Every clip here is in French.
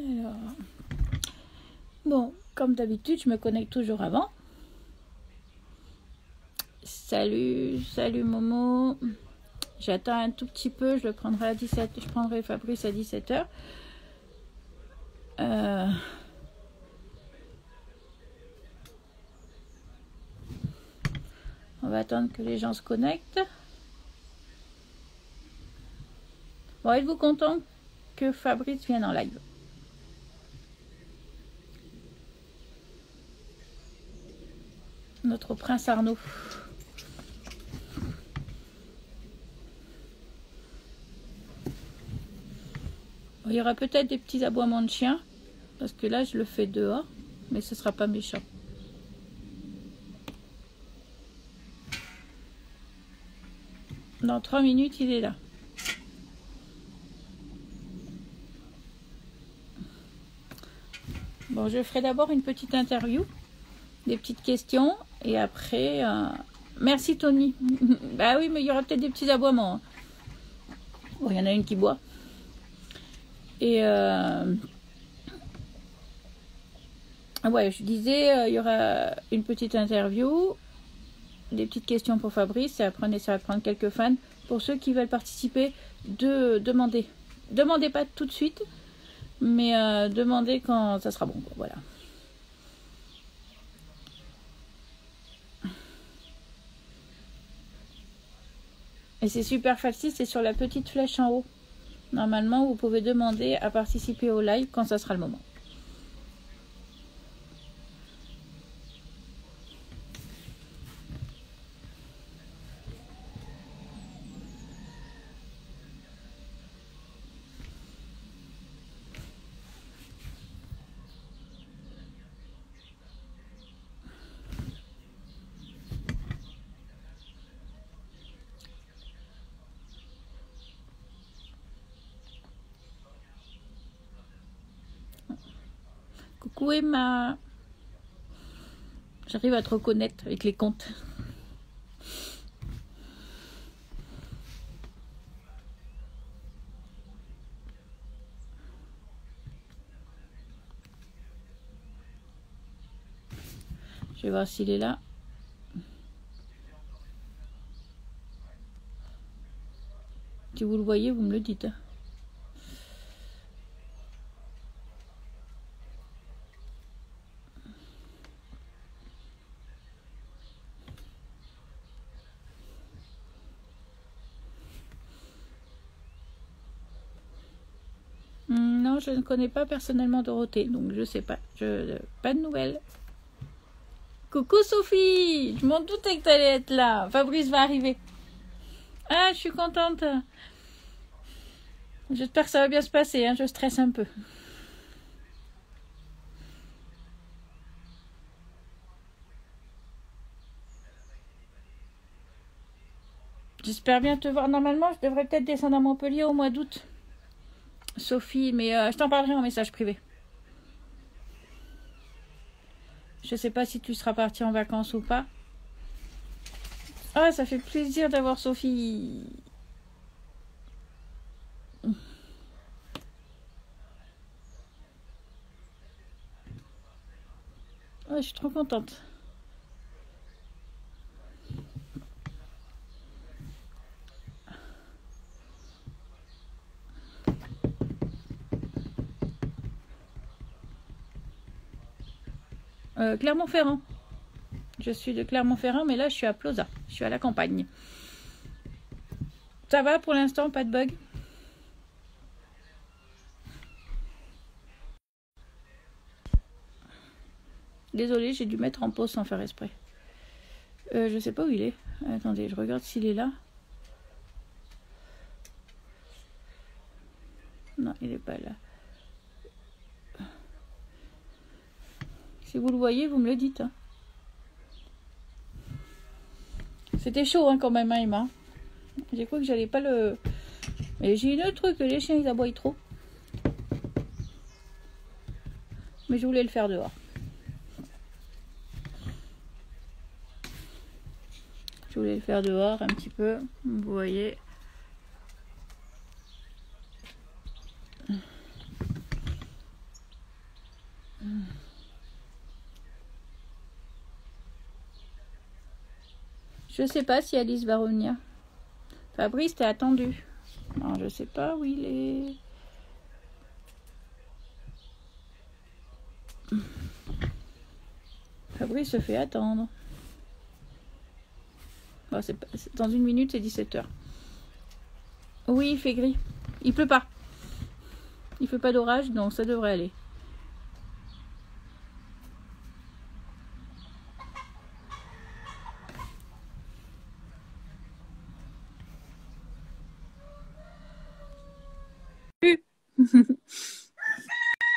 Alors, bon, comme d'habitude, je me connecte toujours avant. Salut, salut Momo. J'attends un tout petit peu, je le prendrai à 17. Je prendrai Fabrice à 17h. On va attendre que les gens se connectent. Bon, êtes-vous content que Fabrice vienne en live? Notre prince Arnaud. Il y aura peut-être des petits aboiements de chiens, parce que là je le fais dehors, mais ce sera pas méchant. Dans 3 minutes, il est là. Bon, je ferai d'abord une petite interview, des petites questions, et après... Merci Tony. Bah oui, mais il y aura peut-être des petits aboiements. Bon, il y en a une qui boit. Et ouais, je disais, il y aura une petite interview, des petites questions pour Fabrice, et après ça va prendre quelques fans. Pour ceux qui veulent participer, demandez pas tout de suite, mais demandez quand ça sera bon. Voilà. Et c'est super facile, c'est sur la petite flèche en haut. Normalement, vous pouvez demander à participer au live quand ça sera le moment. Coucou Emma. J'arrive à te reconnaître avec les comptes. Je vais voir s'il est là. Si vous le voyez, vous me le dites. Non, je ne connais pas personnellement Dorothée, donc je sais pas. Pas de nouvelles. Coucou Sophie, je m'en doutais que tu allais être là. Fabrice va arriver. Ah, je suis contente. J'espère que ça va bien se passer, hein. Je stresse un peu. J'espère bien te voir. Normalement, je devrais peut-être descendre à Montpellier au mois d'août. Sophie, mais je t'en parlerai en message privé. Je sais pas si tu seras partie en vacances ou pas. Ah, ça fait plaisir d'avoir Sophie. Ouais, je suis trop contente. Clermont-Ferrand. Je suis de Clermont-Ferrand, mais là, je suis à Plauzat. Je suis à la campagne. Ça va pour l'instant, pas de bug? Désolée, j'ai dû mettre en pause sans faire exprès. Je sais pas où il est. Attendez, je regarde s'il est là. Non, il est pas là. Si vous le voyez, vous me le dites. Hein. C'était chaud hein, quand même, hein, Emma. J'ai cru que j'allais pas le... Mais j'ai une autre truc, que les chiens ils aboient trop. Mais je voulais le faire dehors. Je voulais le faire dehors un petit peu. Vous voyez. Je sais pas si Alice va revenir. Fabrice, t'es attendu. Non, je sais pas où il est. Fabrice se fait attendre. Oh, dans une minute, c'est 17h. Oui, il fait gris. Il pleut pas. Il fait pas d'orage, donc ça devrait aller.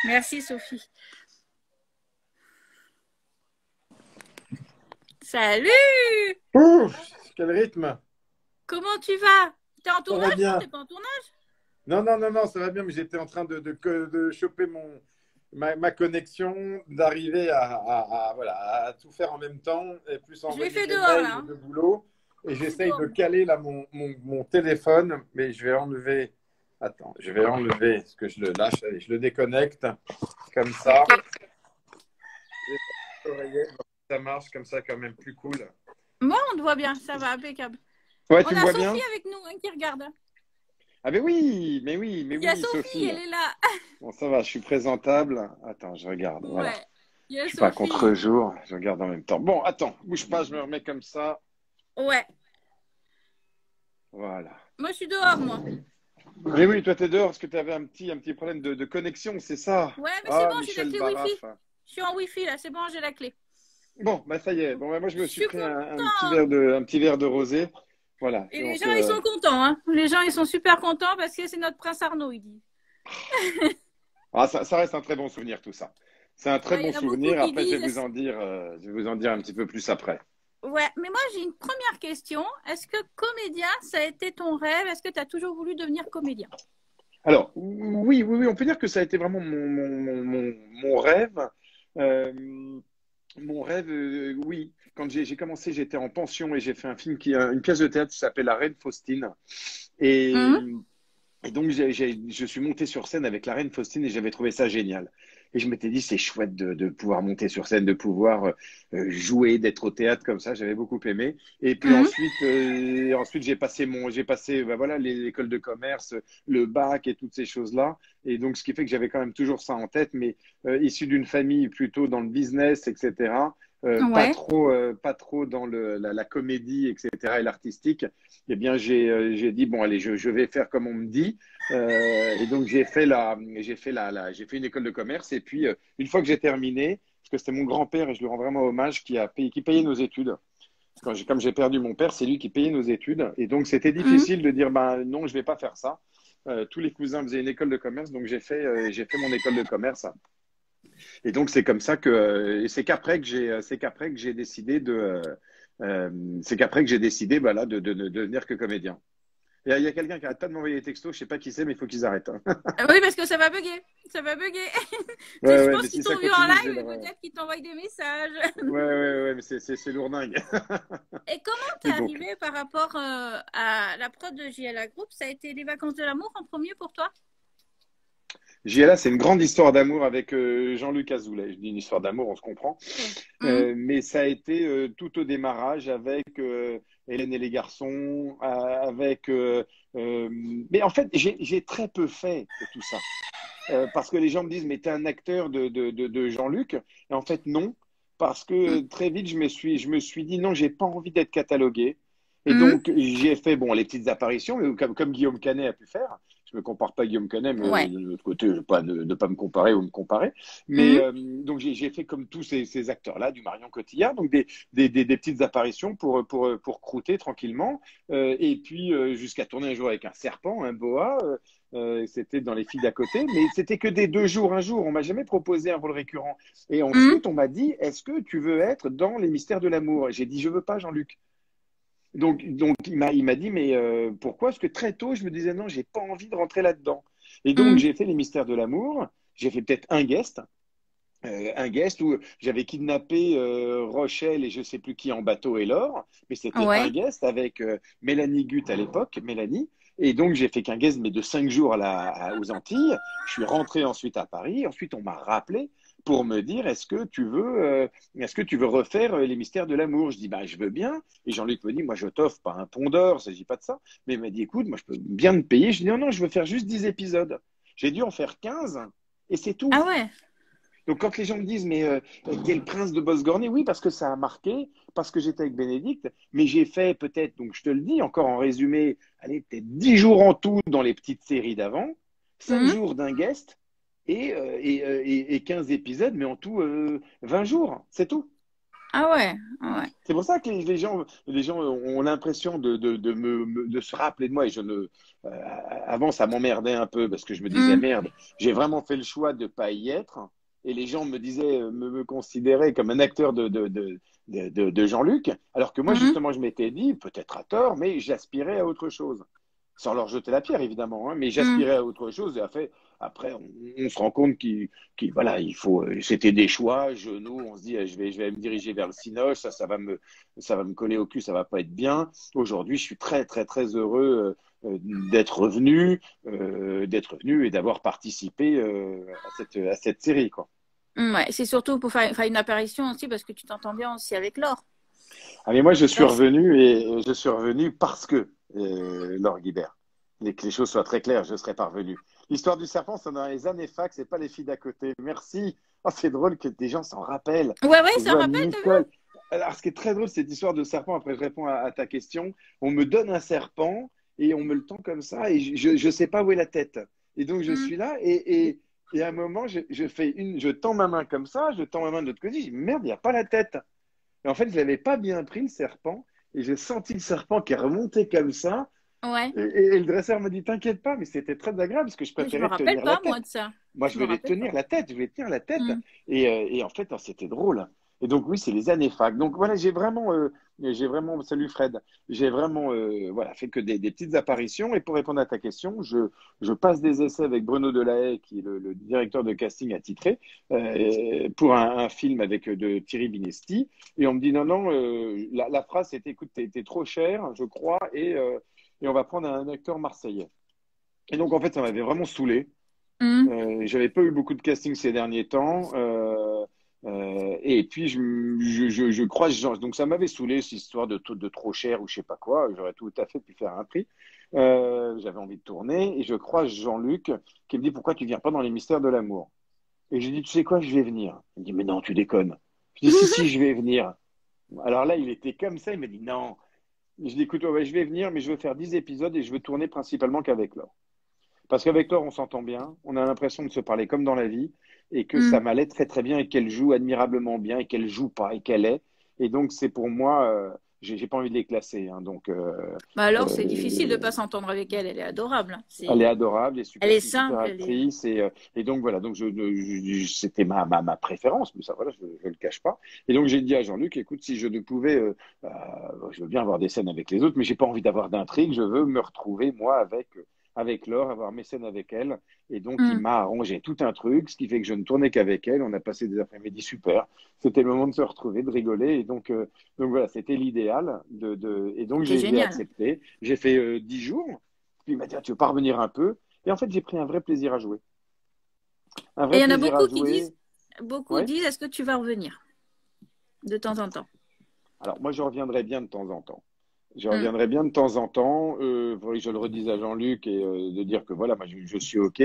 Merci Sophie. Salut! Ouf, quel rythme! Comment tu vas? T'es en Ça va tournage? bien. Non, t'es pas en tournage? Non, ça va bien, mais j'étais en train de choper ma connexion, d'arriver voilà, à tout faire en même temps, et plus Je l'ai envoyer fait des dehors mails là. de boulot. Et j'essaye Dehors. de caler là mon téléphone, mais je vais enlever. Attends, je vais enlever ce que je le lâche, allez, je le déconnecte comme ça. Ok. Ça marche comme ça, quand même plus cool. Moi, on te voit bien, ça va, impeccable. Ouais, On tu me a vois Sophie bien? avec nous hein, qui regarde. Ah, mais oui, mais oui, mais Il y a oui, Sophie, Sophie. elle est là. Bon, ça va, je suis présentable. Attends, je regarde. Voilà. Ouais. Il y a Je suis pas Sophie. contre-jour. Je regarde en même temps. Bon, attends, bouge pas, je me remets comme ça. Ouais. Voilà. Moi, je suis dehors, moi. Mais oui, toi, t'es dehors parce que tu avais un petit problème de connexion, c'est ça? Ouais, mais c'est Ah, bon, j'ai la Michel clé Wi-Fi. Baraf. Je suis en Wi-Fi là, c'est bon, j'ai la clé. Bon, bah ça y est. Bon, bah, moi, je Je me suis suis pris un contente. petit verre de rosé. Voilà. Et les Donc, gens, ils sont contents. Hein. Les gens, ils sont super contents parce que c'est notre prince Arnaud, il dit. ça reste un très bon souvenir, tout ça. C'est un très Ouais, il bon y en a beaucoup souvenir. qui Après, disent. je vais vous en dire un petit peu plus après. Ouais, mais moi, j'ai une première question. Est-ce que comédien, ça a été ton rêve? Est-ce que tu as toujours voulu devenir comédien? Alors, oui, on peut dire que ça a été vraiment mon rêve. Euh, Mon rêve, oui. Quand j'ai commencé, j'étais en pension et j'ai fait une pièce de théâtre qui s'appelle La Reine Faustine. Et, Hum, et donc, je suis monté sur scène avec la Reine Faustine et j'avais trouvé ça génial. Et je m'étais dit, c'est chouette de pouvoir monter sur scène, de pouvoir jouer, d'être au théâtre comme ça. J'avais beaucoup aimé. Et puis hum, ensuite j'ai passé, bah voilà, l'école de commerce, le bac et toutes ces choses-là. Et donc, ce qui fait que j'avais quand même toujours ça en tête, mais issu d'une famille plutôt dans le business, etc. ouais. Pas trop dans la comédie, etc. et l'artistique. Eh bien, j'ai dit bon, allez, je vais faire comme on me dit. Et donc j'ai fait une école de commerce. Et puis une fois que j'ai terminé, parce que c'était mon grand-père et je lui rends vraiment hommage qui payait nos études. Comme j'ai perdu mon père, c'est lui qui payait nos études. Et donc c'était Hum, difficile de dire ben non, je vais pas faire ça. Tous les cousins faisaient une école de commerce, donc j'ai fait mon école de commerce. Et donc c'est comme ça c'est qu'après que j'ai décidé c'est qu'après que j'ai décidé voilà de devenir que comédien. Il y a quelqu'un qui arrête pas de m'envoyer des textos, je sais pas qui c'est, mais il faut qu'ils arrêtent. Hein. Oui, parce que ça va bugger. Ça va bugger. Ouais, Je ouais, pense mais qu'ils si ça t'ont vu en continue, je vais live et leur. peut-être qu'ils t'envoient des messages. Ouais, mais c'est lourdingue. Et comment t'es Mais donc, arrivé par rapport à la prod de JLA Group? Ça a été les vacances de l'amour en premier pour toi? JLA, c'est une grande histoire d'amour avec Jean-Luc Azoulay. Je dis une histoire d'amour, on se comprend. Hum, Mais ça a été tout au démarrage avec Hélène et les garçons, mais en fait, j'ai très peu fait de tout ça. Parce que les gens me disent, mais t'es un acteur de Jean-Luc. Et en fait, non. Parce que hum, très vite, je me suis dit, non, j'ai pas envie d'être catalogué. Et hum. donc, j'ai fait, bon, les petites apparitions, mais comme Guillaume Canet a pu faire. Je me compare pas à Guillaume Canet, mais Ouais. de l'autre côté, je veux pas ne pas me comparer ou me comparer. Mais Hum, donc, j'ai fait comme tous ces acteurs-là, du Marion Cotillard, donc des petites apparitions pour croûter tranquillement. Et puis, jusqu'à tourner un jour avec un serpent, un boa. C'était dans Les filles d'à côté, mais c'était que des 2 jours, un jour. On m'a jamais proposé un rôle récurrent. Et hum, ensuite, on m'a dit, est-ce que tu veux être dans Les mystères de l'amour? Et j'ai dit, je veux pas, Jean-Luc. Donc il m'a dit, mais pourquoi? Parce que très tôt, je me disais, non, j'ai pas envie de rentrer là-dedans. Et donc, hum, j'ai fait Les mystères de l'amour. J'ai fait peut-être un guest où j'avais kidnappé Rochelle et je sais plus qui en bateau et l'or, mais c'était un ouais. guest avec Mélanie Gutt à l'époque, Mélanie. Et donc j'ai fait qu'un guest mais de 5 jours aux Antilles. Je suis rentré ensuite à Paris. Ensuite on m'a rappelé pour me dire est-ce que tu veux refaire les mystères de l'amour? Je dis bah je veux bien. Et Jean-Luc me dit moi je t'offre pas un pont d'or, il s'agit pas de ça. Mais il m'a dit écoute, moi je peux bien te payer. Je dis non, non, je veux faire juste 10 épisodes. J'ai dû en faire 15 et c'est tout. Ah ouais. Donc, quand les gens me disent, mais quel prince de Bosgornie? Oui, parce que ça a marqué, parce que j'étais avec Bénédicte, mais j'ai fait peut-être, donc je te le dis encore en résumé, allez, peut-être 10 jours en tout dans les petites séries d'avant, 5 Mhm. jours d'un guest et 15 épisodes, mais en tout 20 jours, c'est tout. Ah ouais. Ah ouais. C'est pour ça que les gens ont l'impression de se rappeler de moi et avant, ça m'emmerdait un peu parce que je me disais, Mhm. merde, j'ai vraiment fait le choix de ne pas y être. Et les gens me disaient, me considéraient comme un acteur de Jean-Luc, alors que moi, Mhm. justement, je m'étais dit, peut-être à tort, mais j'aspirais à autre chose. Sans leur jeter la pierre, évidemment, hein, mais Mhm. j'aspirais à autre chose. Et après, on se rend compte voilà, c'était des choix. Nous, on se dit, je vais me diriger vers le cinoche, ça va me coller au cul, ça va pas être bien. Aujourd'hui, je suis très, très, très heureux d'être venu et d'avoir participé à cette série, quoi. Ouais, c'est surtout pour faire une apparition aussi parce que tu t'entends bien aussi avec Laure. Ah, mais moi, je suis Laure, revenu et je suis revenu parce que Laure Guibert. Et que les choses soient très claires, je serais parvenu. L'histoire du serpent, c'est dans les années fac, c'est pas les filles d'à côté. Merci. Oh, c'est drôle que des gens s'en rappellent. ouais, ouais, Je ça vois rappelle, t'as vu? Nicole. Alors, ce qui est très drôle, cette histoire de serpent, après je réponds à ta question. On me donne un serpent et on me le tend comme ça et je sais pas où est la tête. Et donc, je Mhm. suis là et à un moment, je tends ma main comme ça, je tends ma main de l'autre côté, je dis merde, il n'y a pas la tête. Et en fait, je l'avais pas bien pris, le serpent, et j'ai senti le serpent qui est remonté comme ça. Ouais. Et le dresseur me dit, t'inquiète pas, mais c'était très agréable parce que je Mais je me préférais rappelle tenir la pas, moi, tête. de ça. Moi, Je je me voulais rappelle pas. tenir la tête, je voulais tenir la tête. Mhm. Et en fait, c'était drôle. Et donc, oui, c'est les années fac. Donc, voilà, salut Fred, j'ai vraiment, voilà, fait que des petites apparitions. Et pour répondre à ta question, je passe des essais avec Bruno Delahaye, qui est le directeur de casting attitré, pour un film avec de Thierry Binesti. Et on me dit, non, non, la phrase, c'était, écoute, t'es trop cher, je crois, et on va prendre un acteur marseillais. Et donc, en fait, ça m'avait vraiment saoulé. Mhm. J'avais pas eu beaucoup de casting ces derniers temps. Et puis, je crois, donc ça m'avait saoulé, cette histoire de trop cher ou je sais pas quoi. J'aurais tout à fait pu faire un prix. J'avais envie de tourner et je croise Jean-Luc qui me dit pourquoi tu viens pas dans les mystères de l'amour? Et je dis, tu sais quoi, je vais venir. Il me dit, mais non, tu déconnes. Je dis, si, si, je vais venir. Alors là, il était comme ça, il m'a dit, non. Je dis, écoute, ouais, je vais venir, mais je veux faire 10 épisodes et je veux tourner principalement qu'avec Laure. Parce qu'avec Laure, on s'entend bien, on a l'impression de se parler comme dans la vie, et que ça Mhm. m'allait très très bien, et qu'elle joue admirablement bien, et qu'elle joue pas, et qu'elle est. Et donc, c'est pour moi, j'ai pas envie de les classer. Hein, donc, Bah alors, c'est difficile de euh, pas s'entendre avec elle. Elle est adorable, hein. elle est adorable, Elle est c'est une super simple, elle est. actrice, et donc voilà, donc c'était ma préférence, mais ça voilà, je le cache pas. Et donc j'ai dit à Jean-Luc, écoute, si je ne pouvais, je veux bien avoir des scènes avec les autres, mais j'ai pas envie d'avoir d'intrigue, je veux me retrouver moi avec Laure, avoir mes scènes avec elle. Et donc il Mhm. m'a arrangé tout un truc, ce qui fait que je ne tournais qu'avec elle. On a passé des après-midi super. C'était le moment de se retrouver, de rigoler, et donc voilà, c'était l'idéal et donc C'était j'ai génial. accepté. J'ai fait 10 jours. Puis il m'a dit, ah, tu veux pas revenir un peu? Et en fait, j'ai pris un vrai plaisir à jouer. Un Et vrai il y en a plaisir à disent, jouer. beaucoup Ouais. disent, est-ce que tu vas revenir de temps en temps? Alors, moi, je reviendrai bien de temps en temps. Je Mhm. reviendrai bien de temps en temps. Faudrait que je le redise à Jean-Luc et de dire que voilà, moi, je suis OK.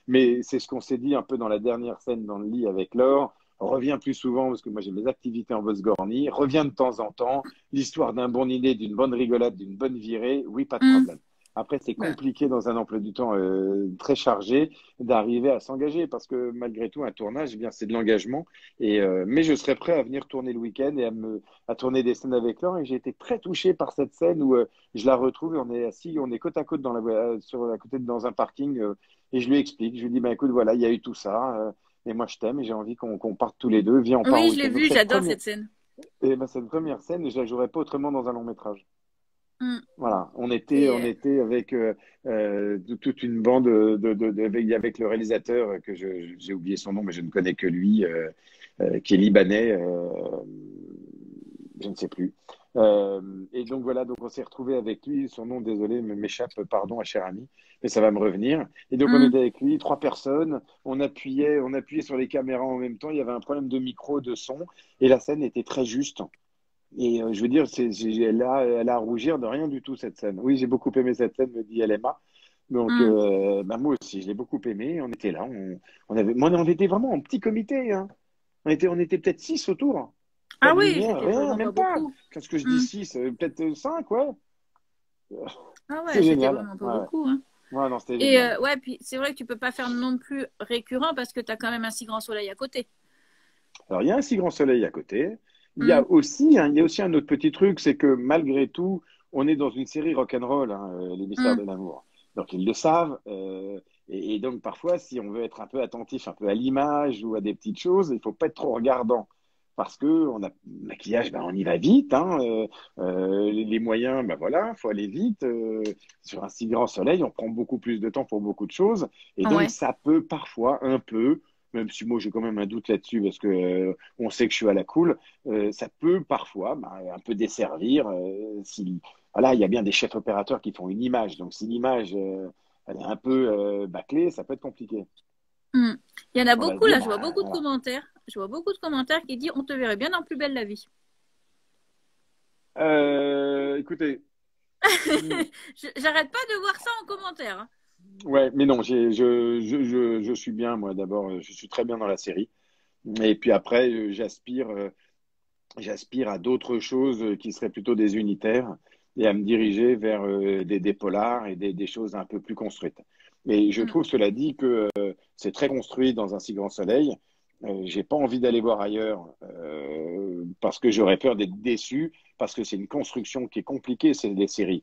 Mais c'est ce qu'on s'est dit un peu dans la dernière scène dans le lit avec Laure. Reviens plus souvent parce que moi, j'ai mes activités en Bosgornie. Reviens de temps en temps. L'histoire d'un bon idée, d'une bonne rigolade, d'une bonne virée. Oui, pas de Mhm. problème. Après, c'est Bah, compliqué dans un emploi du temps très chargé d'arriver à s'engager parce que malgré tout, un tournage, eh bien, c'est de l'engagement. Mais je serais prêt à venir tourner le week-end et à tourner des scènes avec Laure et j'ai été très touché par cette scène où je la retrouve et on est assis, on est côte à côte à côté dans un parking et je lui explique, je lui dis bah écoute voilà il y a eu tout ça et moi je t'aime et j'ai envie qu'on parte tous les deux, viens on part en oui, je l'ai week-end. Donc vu, j'adore cette scène. cette première scène je la jouerais pas autrement dans un long métrage. Mhm. Voilà, on Et, était avec toute une bande avec le réalisateur que j'ai oublié son nom mais je ne connais que lui qui est libanais, je ne sais plus. Et donc voilà, donc on s'est retrouvé avec lui. Son nom, désolé, m'échappe, pardon, à cher ami, mais ça va me revenir. Et donc on Hum, était avec lui, 3 personnes. On appuyait sur les caméras en même temps. Il y avait un problème de micro, de son, et la scène était très juste. Et je veux dire, elle a à rougir de rien du tout cette scène. Oui, j'ai beaucoup aimé cette scène, me dit LMA. Donc hum. bah, moi aussi, je l'ai beaucoup aimé. On était là, on était vraiment en petit comité, hein. On était peut-être 6 autour. Pas Ah de oui, lumière, c'était rien, vraiment pas même pas. beaucoup. Qu'est-ce que je dis Hum. 6, peut-être 5, ouais. Ah C'est ouais, c'était génial. vraiment pas Ouais, beaucoup, hein. ouais, non, c'était Et génial. ouais, puis c'est vrai que tu peux pas faire non plus récurrent parce que tu as quand même un si grand soleil à côté. Alors, il y a un si grand soleil à côté. Hum, Il y a aussi un autre petit truc, c'est que malgré tout, on est dans une série rock'n'roll, hein, Les Mystères hum. de l'amour. Donc, ils le savent. Et donc, parfois, si on veut être un peu attentif, un peu à l'image ou à des petites choses, il faut pas être trop regardant. Parce que on a le maquillage, ben, on y va vite, hein. Les moyens, ben voilà, faut aller vite. Sur un si grand soleil, on prend beaucoup plus de temps pour beaucoup de choses. Et donc, Ouais. ça peut parfois un peu, même si moi j'ai quand même un doute là-dessus parce que on sait que je suis à la cool, ça peut parfois ben, un peu desservir. Si, voilà, il y a bien des chefs opérateurs qui font une image. Donc, si l'image elle est un peu bâclée, ça peut être compliqué. Hum. Il y en a On va se beaucoup dire, là, je vois ben beaucoup de voilà. commentaires. Je vois beaucoup de commentaires qui disent on te verrait bien dans Plus belle la vie. Écoutez, J'arrête pas de voir ça en commentaire, hein. ouais, mais non, je suis bien, moi, d'abord, je suis très bien dans la série. Et puis après, j'aspire à d'autres choses qui seraient plutôt des unitaires et à me diriger vers des polars et des choses un peu plus construites. Et je Hum, trouve, cela dit, que c'est très construit dans un si grand soleil. J'ai pas envie d'aller voir ailleurs parce que j'aurais peur d'être déçu, parce que c'est une construction qui est compliquée, c'est des séries.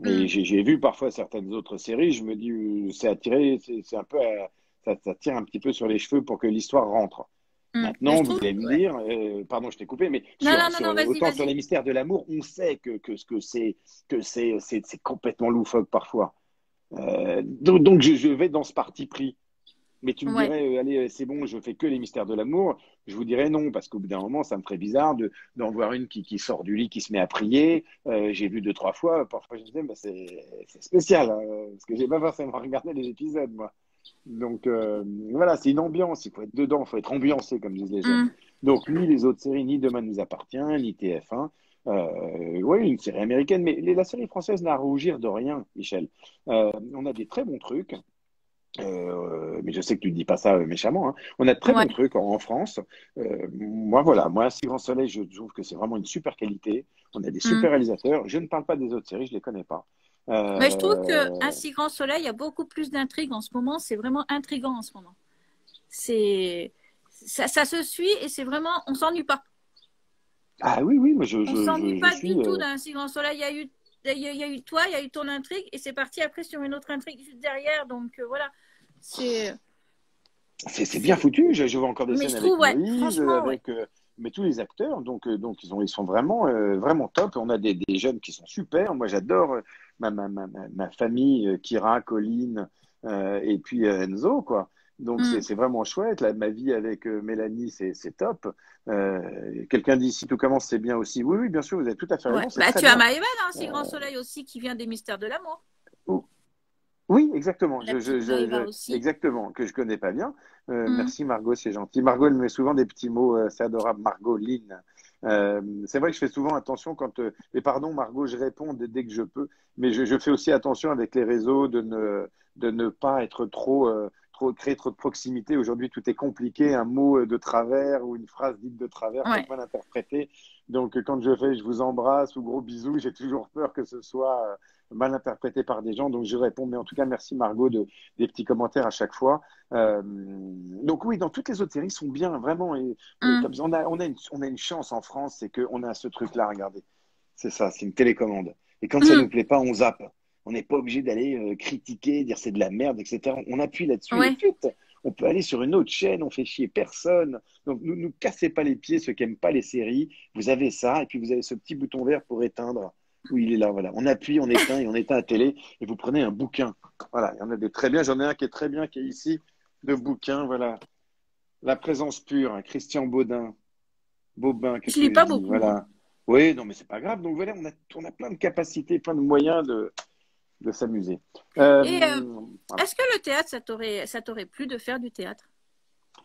Et hum, j'ai vu parfois certaines autres séries, je me dis, c'est attiré, c'est un peu, ça tire un petit peu sur les cheveux pour que l'histoire rentre. Mais je Maintenant, vous trouve. allez me Ouais. dire, pardon, je t'ai coupé, mais Non, non, non, non, vas-y, autant sur vas-y. les mystères de l'amour, on sait que ce que c'est complètement loufoque parfois. Donc je vais dans ce parti pris. Mais tu me Ouais. dirais, allez, c'est bon, je fais que les mystères de l'amour. Je vous dirais non, parce qu'au bout d'un moment, ça me ferait bizarre d'en voir une qui sort du lit, qui se met à prier. J'ai vu 2, 3 fois. Parfois, je me disais, bah, c'est spécial, hein, parce que j'ai pas forcément regardé les épisodes, moi. Donc voilà, c'est une ambiance. Il faut être dedans, il faut être ambiancé, comme disent les jeunes. Hum, Donc ni les autres séries, ni Demain nous appartient, ni TF1. Oui, une série américaine, mais la série française n'a à rougir de rien, Michel. On a des très bons trucs. Mais je sais que tu ne dis pas ça méchamment, hein. On a de très ouais. bons trucs en France. Moi, voilà, moi, Si Grand Soleil, je trouve que c'est vraiment une super qualité. On a des Hum. super réalisateurs. Je ne parle pas des autres séries, je ne les connais pas. Mais je trouve que Un Euh, si grand soleil a beaucoup plus d'intrigue en ce moment. C'est vraiment intriguant en ce moment. C'est ça se suit et c'est vraiment on s'ennuie pas. Ah oui, oui, mais On s'ennuie je pas suis. du tout d'un si grand soleil. Il y a eu toi, il y a eu ton intrigue et c'est parti après sur une autre intrigue juste derrière. Donc voilà, c'est C'est bien c'est. foutu. Je vois encore des Mais scènes je avec trouve ouais, Moïse, franchement ouais. avec mais tous les acteurs. Donc ils sont vraiment, vraiment top. On a des jeunes qui sont super. Moi, j'adore ma famille, Kira, Colline, et puis Enzo, quoi. Donc Hum. c'est vraiment chouette. Là, ma vie avec Mélanie, c'est top. Quelqu'un dit si tout commence, c'est bien aussi. Oui, oui, bien sûr, vous avez tout à fait Ouais. raison. C'est Bah très tu as bien. Maëva dans Un si grand Euh, soleil aussi qui vient des mystères de l'amour. Oui, exactement. La petite Maëva aussi. Exactement, que je connais pas bien. Hum, Merci Margot, c'est gentil. Margot, elle me met souvent des petits mots, c'est adorable. Margot, Lynn. C'est vrai que je fais souvent attention quand, et pardon Margot, je réponds dès que je peux, mais je fais aussi attention avec les réseaux de ne pas être créer trop de proximité. Aujourd'hui, tout est compliqué. Un mot de travers ou une phrase dite de travers peut être ouais. mal interprété. Donc, quand je fais je vous embrasse ou gros bisous, j'ai toujours peur que ce soit mal interprété par des gens, donc je réponds. Mais en tout cas, merci Margot des petits commentaires à chaque fois. Donc oui, dans toutes les autres séries sont bien, vraiment. Et Hum, comme ça, on a une chance en France, c'est qu'on a ce truc-là, regardez. C'est ça, c'est une télécommande. Et quand ça hum, nous plaît pas, on zappe. On n'est pas obligé d'aller critiquer, dire c'est de la merde, etc. On appuie là-dessus et ouais. vite, on peut aller sur une autre chaîne, on fait chier personne. Donc, nous cassez pas les pieds, ceux qui n'aiment pas les séries. Vous avez ça, et puis vous avez ce petit bouton vert pour éteindre. Oui, il est là, voilà. On appuie, on éteint et on éteint la télé, et vous prenez un bouquin. Voilà, il y en a des très bien. J'en ai un qui est très bien, qui est ici, de bouquin, voilà. La présence pure, hein, Christian Bobin, qu'est-ce Je lis que je pas dis? beaucoup moi. Voilà. Oui, non, mais c'est pas grave. Donc voilà, on a plein de capacités, plein de moyens de s'amuser. Et Voilà. est-ce que le théâtre, ça t'aurait plu de faire du théâtre?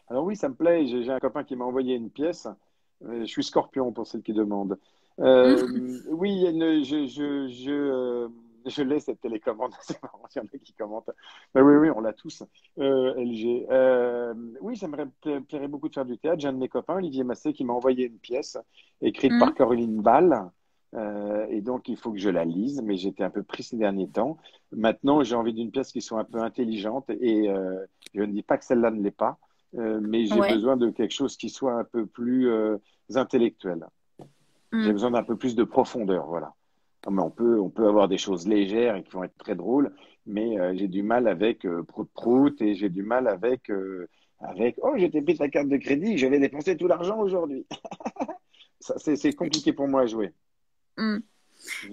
Alors oui, ça me plaît. J'ai un copain qui m'a envoyé une pièce. Je suis Scorpion pour celle qui demande. Oui, il y a je l'ai cette télécommande. C'est marrant, il y en a qui commentent. Ben oui, oui, on l'a tous. LG. Oui, plairait beaucoup de faire du théâtre. J'ai un de mes copains, Olivier Massé, qui m'a envoyé une pièce écrite par Hum, Caroline Ball. Et donc, il faut que je la lise, mais j'étais un peu pris ces derniers temps. Maintenant, j'ai envie d'une pièce qui soit un peu intelligente et je ne dis pas que celle-là ne l'est pas, mais j'ai ouais. besoin de quelque chose qui soit un peu plus intellectuel. J'ai Hum, besoin d'un peu plus de profondeur, voilà. Non, mais on peut avoir des choses légères et qui vont être très drôles, mais j'ai du mal avec Prout Prout et j'ai du mal avec oh, j'ai payé ta carte de crédit, je vais dépenser tout l'argent aujourd'hui. Ça, c'est compliqué pour moi à jouer. hum.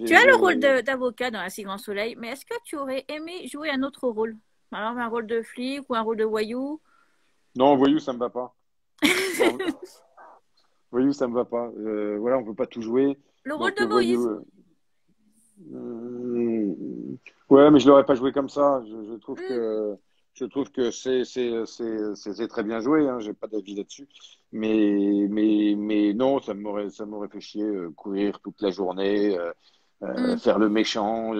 Tu J'ai, as le rôle j'ai- d'avocat dans Un si grand soleil, mais est-ce que tu aurais aimé jouer un autre rôle? Par exemple, un rôle de flic ou un rôle de voyou? Non, voyou, ça me va pas. Non, voyou, ça me va pas. Voilà, on peut pas tout jouer. Le rôle Donc, de voyou. Moïse. Euh, ouais, mais je l'aurais pas joué comme ça. Hum, Je trouve que c'est très bien joué. Hein, j'ai pas d'avis là-dessus. Mais non, ça m'aurait fait chier courir toute la journée, hum. faire le méchant.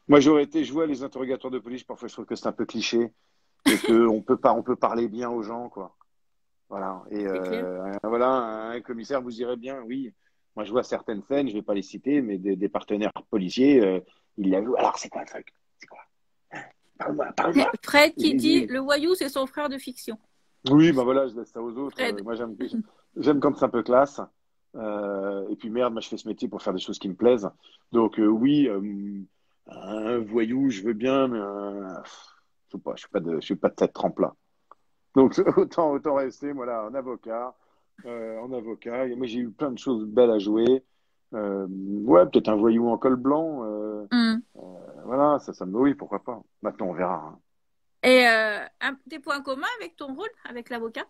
Moi, j'aurais été joué à les interrogatoires de police. Parfois, je trouve que c'est un peu cliché et que on peut parler bien aux gens, quoi. Voilà. Et C'est clair. voilà, un commissaire vous irez bien, oui. Moi, je vois certaines scènes, je vais pas les citer, mais des partenaires policiers, ils l'avouent. Alors, c'est quoi le truc? C'est quoi? Parle-moi, parle-moi. Fred Et je qui lui dit dis, le voyou, c'est son frère de fiction. oui, ben voilà, je laisse ça aux autres. Fred. Moi, j'aime quand c'est un peu classe. Et puis, merde, moi, je fais ce métier pour faire des choses qui me plaisent. Donc, oui, un voyou, je veux bien, mais je sais pas, je suis pas de cette trempe-là. Donc, autant rester, voilà, en avocat. Et moi, j'ai eu plein de choses belles à jouer. Ouais, peut-être un voyou en col blanc. Hum. Voilà, ça me, oui, pourquoi pas. Maintenant, on verra. Et des points communs avec ton rôle, avec l'avocat,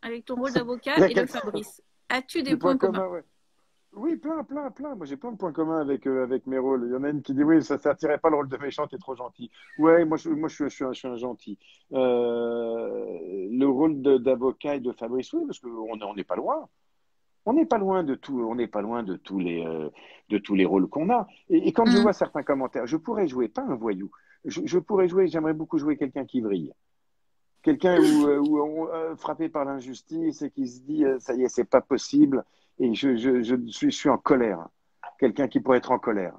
avec ton rôle Hein. Il d'avocat y a et de quelques Fabrice. As-tu des des points points communs? communs, ouais. Oui, plein. Moi, j'ai plein de points communs avec mes rôles. Il y en a une qui dit, oui, ça attirait pas le rôle de méchant, t'es trop gentil. Ouais, je suis un gentil. Le rôle d'avocat et de Fabrice, oui, parce on n'est pas loin. On n'est pas loin de tout, on n'est pas loin de tous les rôles qu'on a. Et quand je Hum, vois certains commentaires, je pourrais jouer, pas un voyou, je pourrais jouer, j'aimerais beaucoup jouer quelqu'un qui vrille. Quelqu'un frappé par l'injustice et qui se dit, ça y est, c'est pas possible, et je suis en colère. Quelqu'un qui pourrait être en colère,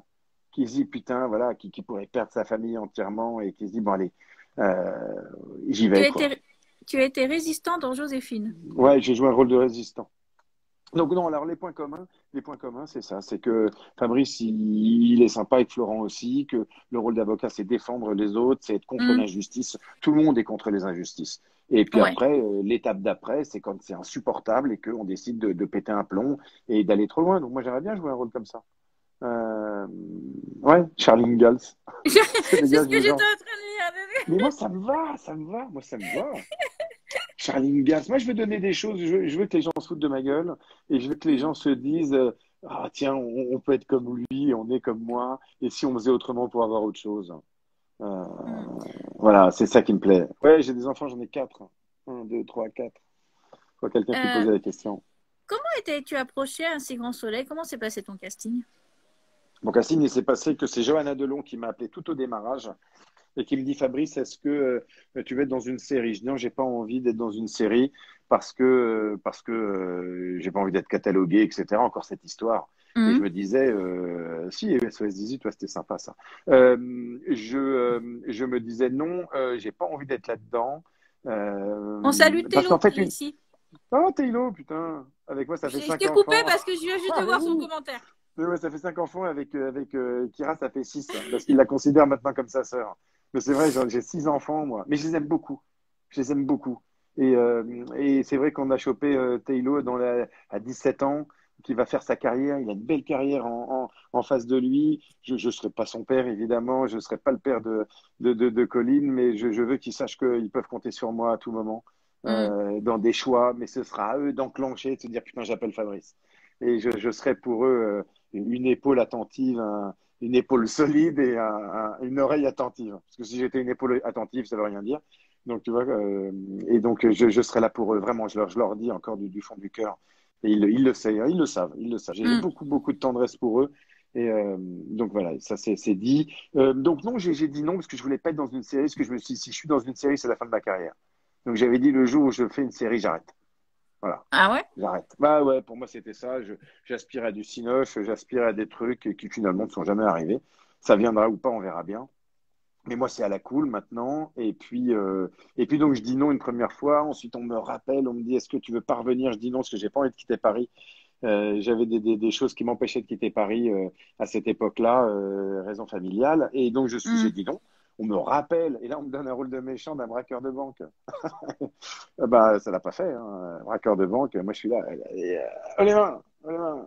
qui se dit, putain, voilà, qui pourrait perdre sa famille entièrement et qui se dit, bon, allez, euh, j'y Tu vais, as quoi. été, tu as été résistant dans Joséphine. Ouais, j'ai joué un rôle de résistant. Donc non, alors les points communs, c'est ça, c'est que Fabrice, il est sympa avec Florent aussi, que le rôle d'avocat, c'est défendre les autres, c'est être contre Hum, l'injustice. Tout le monde est contre les injustices. Et puis ouais. après, l'étape d'après, c'est quand c'est insupportable et qu'on décide de péter un plomb et d'aller trop loin. Donc moi, j'aimerais bien jouer un rôle comme ça. Euh, ouais, Charlie Ingalls, c'est C'est ce dégage que de j'étais gens. en train de Mais dire. moi, moi, ça me va. Charlie Ingalls. Moi, je veux donner des choses. Je veux que les gens se foutent de ma gueule et je veux que les Hum, gens se disent ah, tiens, on peut être comme lui, on est comme moi. Et si on faisait autrement pour avoir autre chose. Euh, hum. voilà, c'est ça qui me plaît. Ouais, j'ai des enfants, j'en ai quatre. Un, deux, trois, quatre. Je vois quelqu'un qui Euh, posait la question. comment étais-tu approché à Un si grand soleil? Comment s'est passé ton casting? Bon, Cassine, il s'est passé que c'est Johanna Delon qui m'a appelé tout au démarrage et qui me dit Fabrice, est-ce que tu veux être dans une série? Je dis non, j'ai pas envie d'être dans une série parce que j'ai pas envie d'être catalogué, etc. Encore cette histoire. Et je Hum. me disais, si SOS 18, toi c'était sympa ça. Je me disais non, j'ai pas envie d'être là-dedans. On salue Parce Thélo qu'en qui fait, est ici. Oh, Taylor, putain, avec moi ça fait Je cinq t'ai coupé enfants. parce que je viens juste de Ah, mais voir son oui, commentaire. mais ouais, ça fait 5 enfants avec Kira, ça fait six, parce qu'il la considère maintenant comme sa sœur. Mais c'est vrai, j'ai 6 enfants, moi. Mais je les aime beaucoup. Je les aime beaucoup. Et c'est vrai qu'on a chopé Taylor à 17 ans, qui va faire sa carrière. Il a une belle carrière en face de lui. Je ne serai pas son père, évidemment. Je ne serai pas le père de Colin, mais je veux qu'ils sachent qu'ils peuvent compter sur moi à tout moment. Mm. dans des choix, mais ce sera à eux d'enclencher, de se dire putain, j'appelle Fabrice. Et je serai pour eux une épaule attentive, une épaule solide et une oreille attentive. Parce que si j'étais une épaule attentive, ça veut rien dire. Donc, tu vois, et donc je serai là pour eux, vraiment, je leur dis encore du fond du cœur. Et ils le savent, ils le savent, ils le savent. J'ai Mm. beaucoup, beaucoup de tendresse pour eux. Et donc voilà, ça c'est dit. Donc non, j'ai dit non parce que je voulais pas être dans une série, parce que je me suis dit, si je suis dans une série, c'est la fin de ma carrière. Donc j'avais dit le jour où je fais une série, j'arrête. Voilà, Ah ouais? j'arrête. Bah ouais, pour moi c'était ça. J'aspirais à du cinoche, j'aspirais à des trucs qui finalement ne sont jamais arrivés. Ça viendra ou pas, on verra bien. Mais moi c'est à la cool maintenant. Et puis donc je dis non une première fois. Ensuite on me rappelle, on me dit est-ce que tu veux pas revenir? Je dis non parce que j'ai pas envie de quitter Paris. J'avais des choses qui m'empêchaient de quitter Paris à cette époque-là, raison familiale. Et donc, j'ai Mm. dit non. On me rappelle, et là, on me donne un rôle de méchant d'un braqueur de banque. Bah, ça l'a pas fait, hein. Braqueur de banque, moi, je suis là. Oh, les mains, oh, les mains.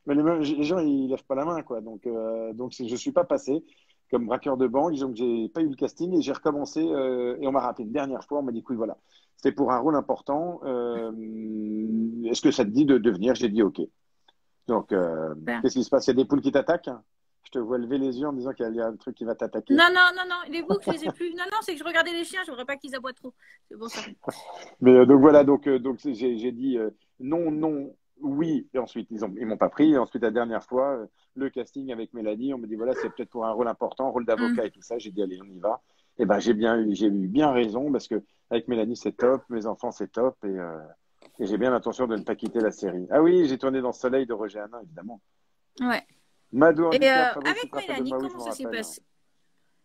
Mais les gens, ils lèvent pas la main, quoi. Donc je suis pas passé comme braqueur de banque. Donc, j'ai pas eu le casting et j'ai recommencé. Et on m'a rappelé une dernière fois. On m'a dit, écoute, voilà, c'était pour un rôle important. Est-ce que ça te dit de venir? J'ai dit OK. Donc, Super. qu'est-ce qui se passe? Il y a des poules qui t'attaquent? Je te vois lever les yeux en disant qu'il y a un truc qui va t'attaquer. Non, non, non, non, les boucs, je les ai plus. Non, non, c'est que je regardais les chiens, je voudrais pas qu'ils aboient trop. C'est pour ça. Mais donc voilà, donc j'ai dit non, non, oui. Et ensuite, ils m'ont pas pris. Et ensuite, la dernière fois, le casting avec Mélanie, on me dit voilà, c'est peut-être pour un rôle important, rôle Mm. d'avocat et tout ça. J'ai dit allez, on y va. Et ben j'ai eu bien raison parce que avec Mélanie, c'est top, mes enfants, c'est top. Et j'ai bien l'intention de ne pas quitter la série. Ah oui, j'ai tourné dans Soleil de Roger Hanin, évidemment. Ouais. Mado Et Handicap, Fabrice, tu avec te rappelles de Mélanie, moi? Oui, je comment me ça s'est rappelle. passé?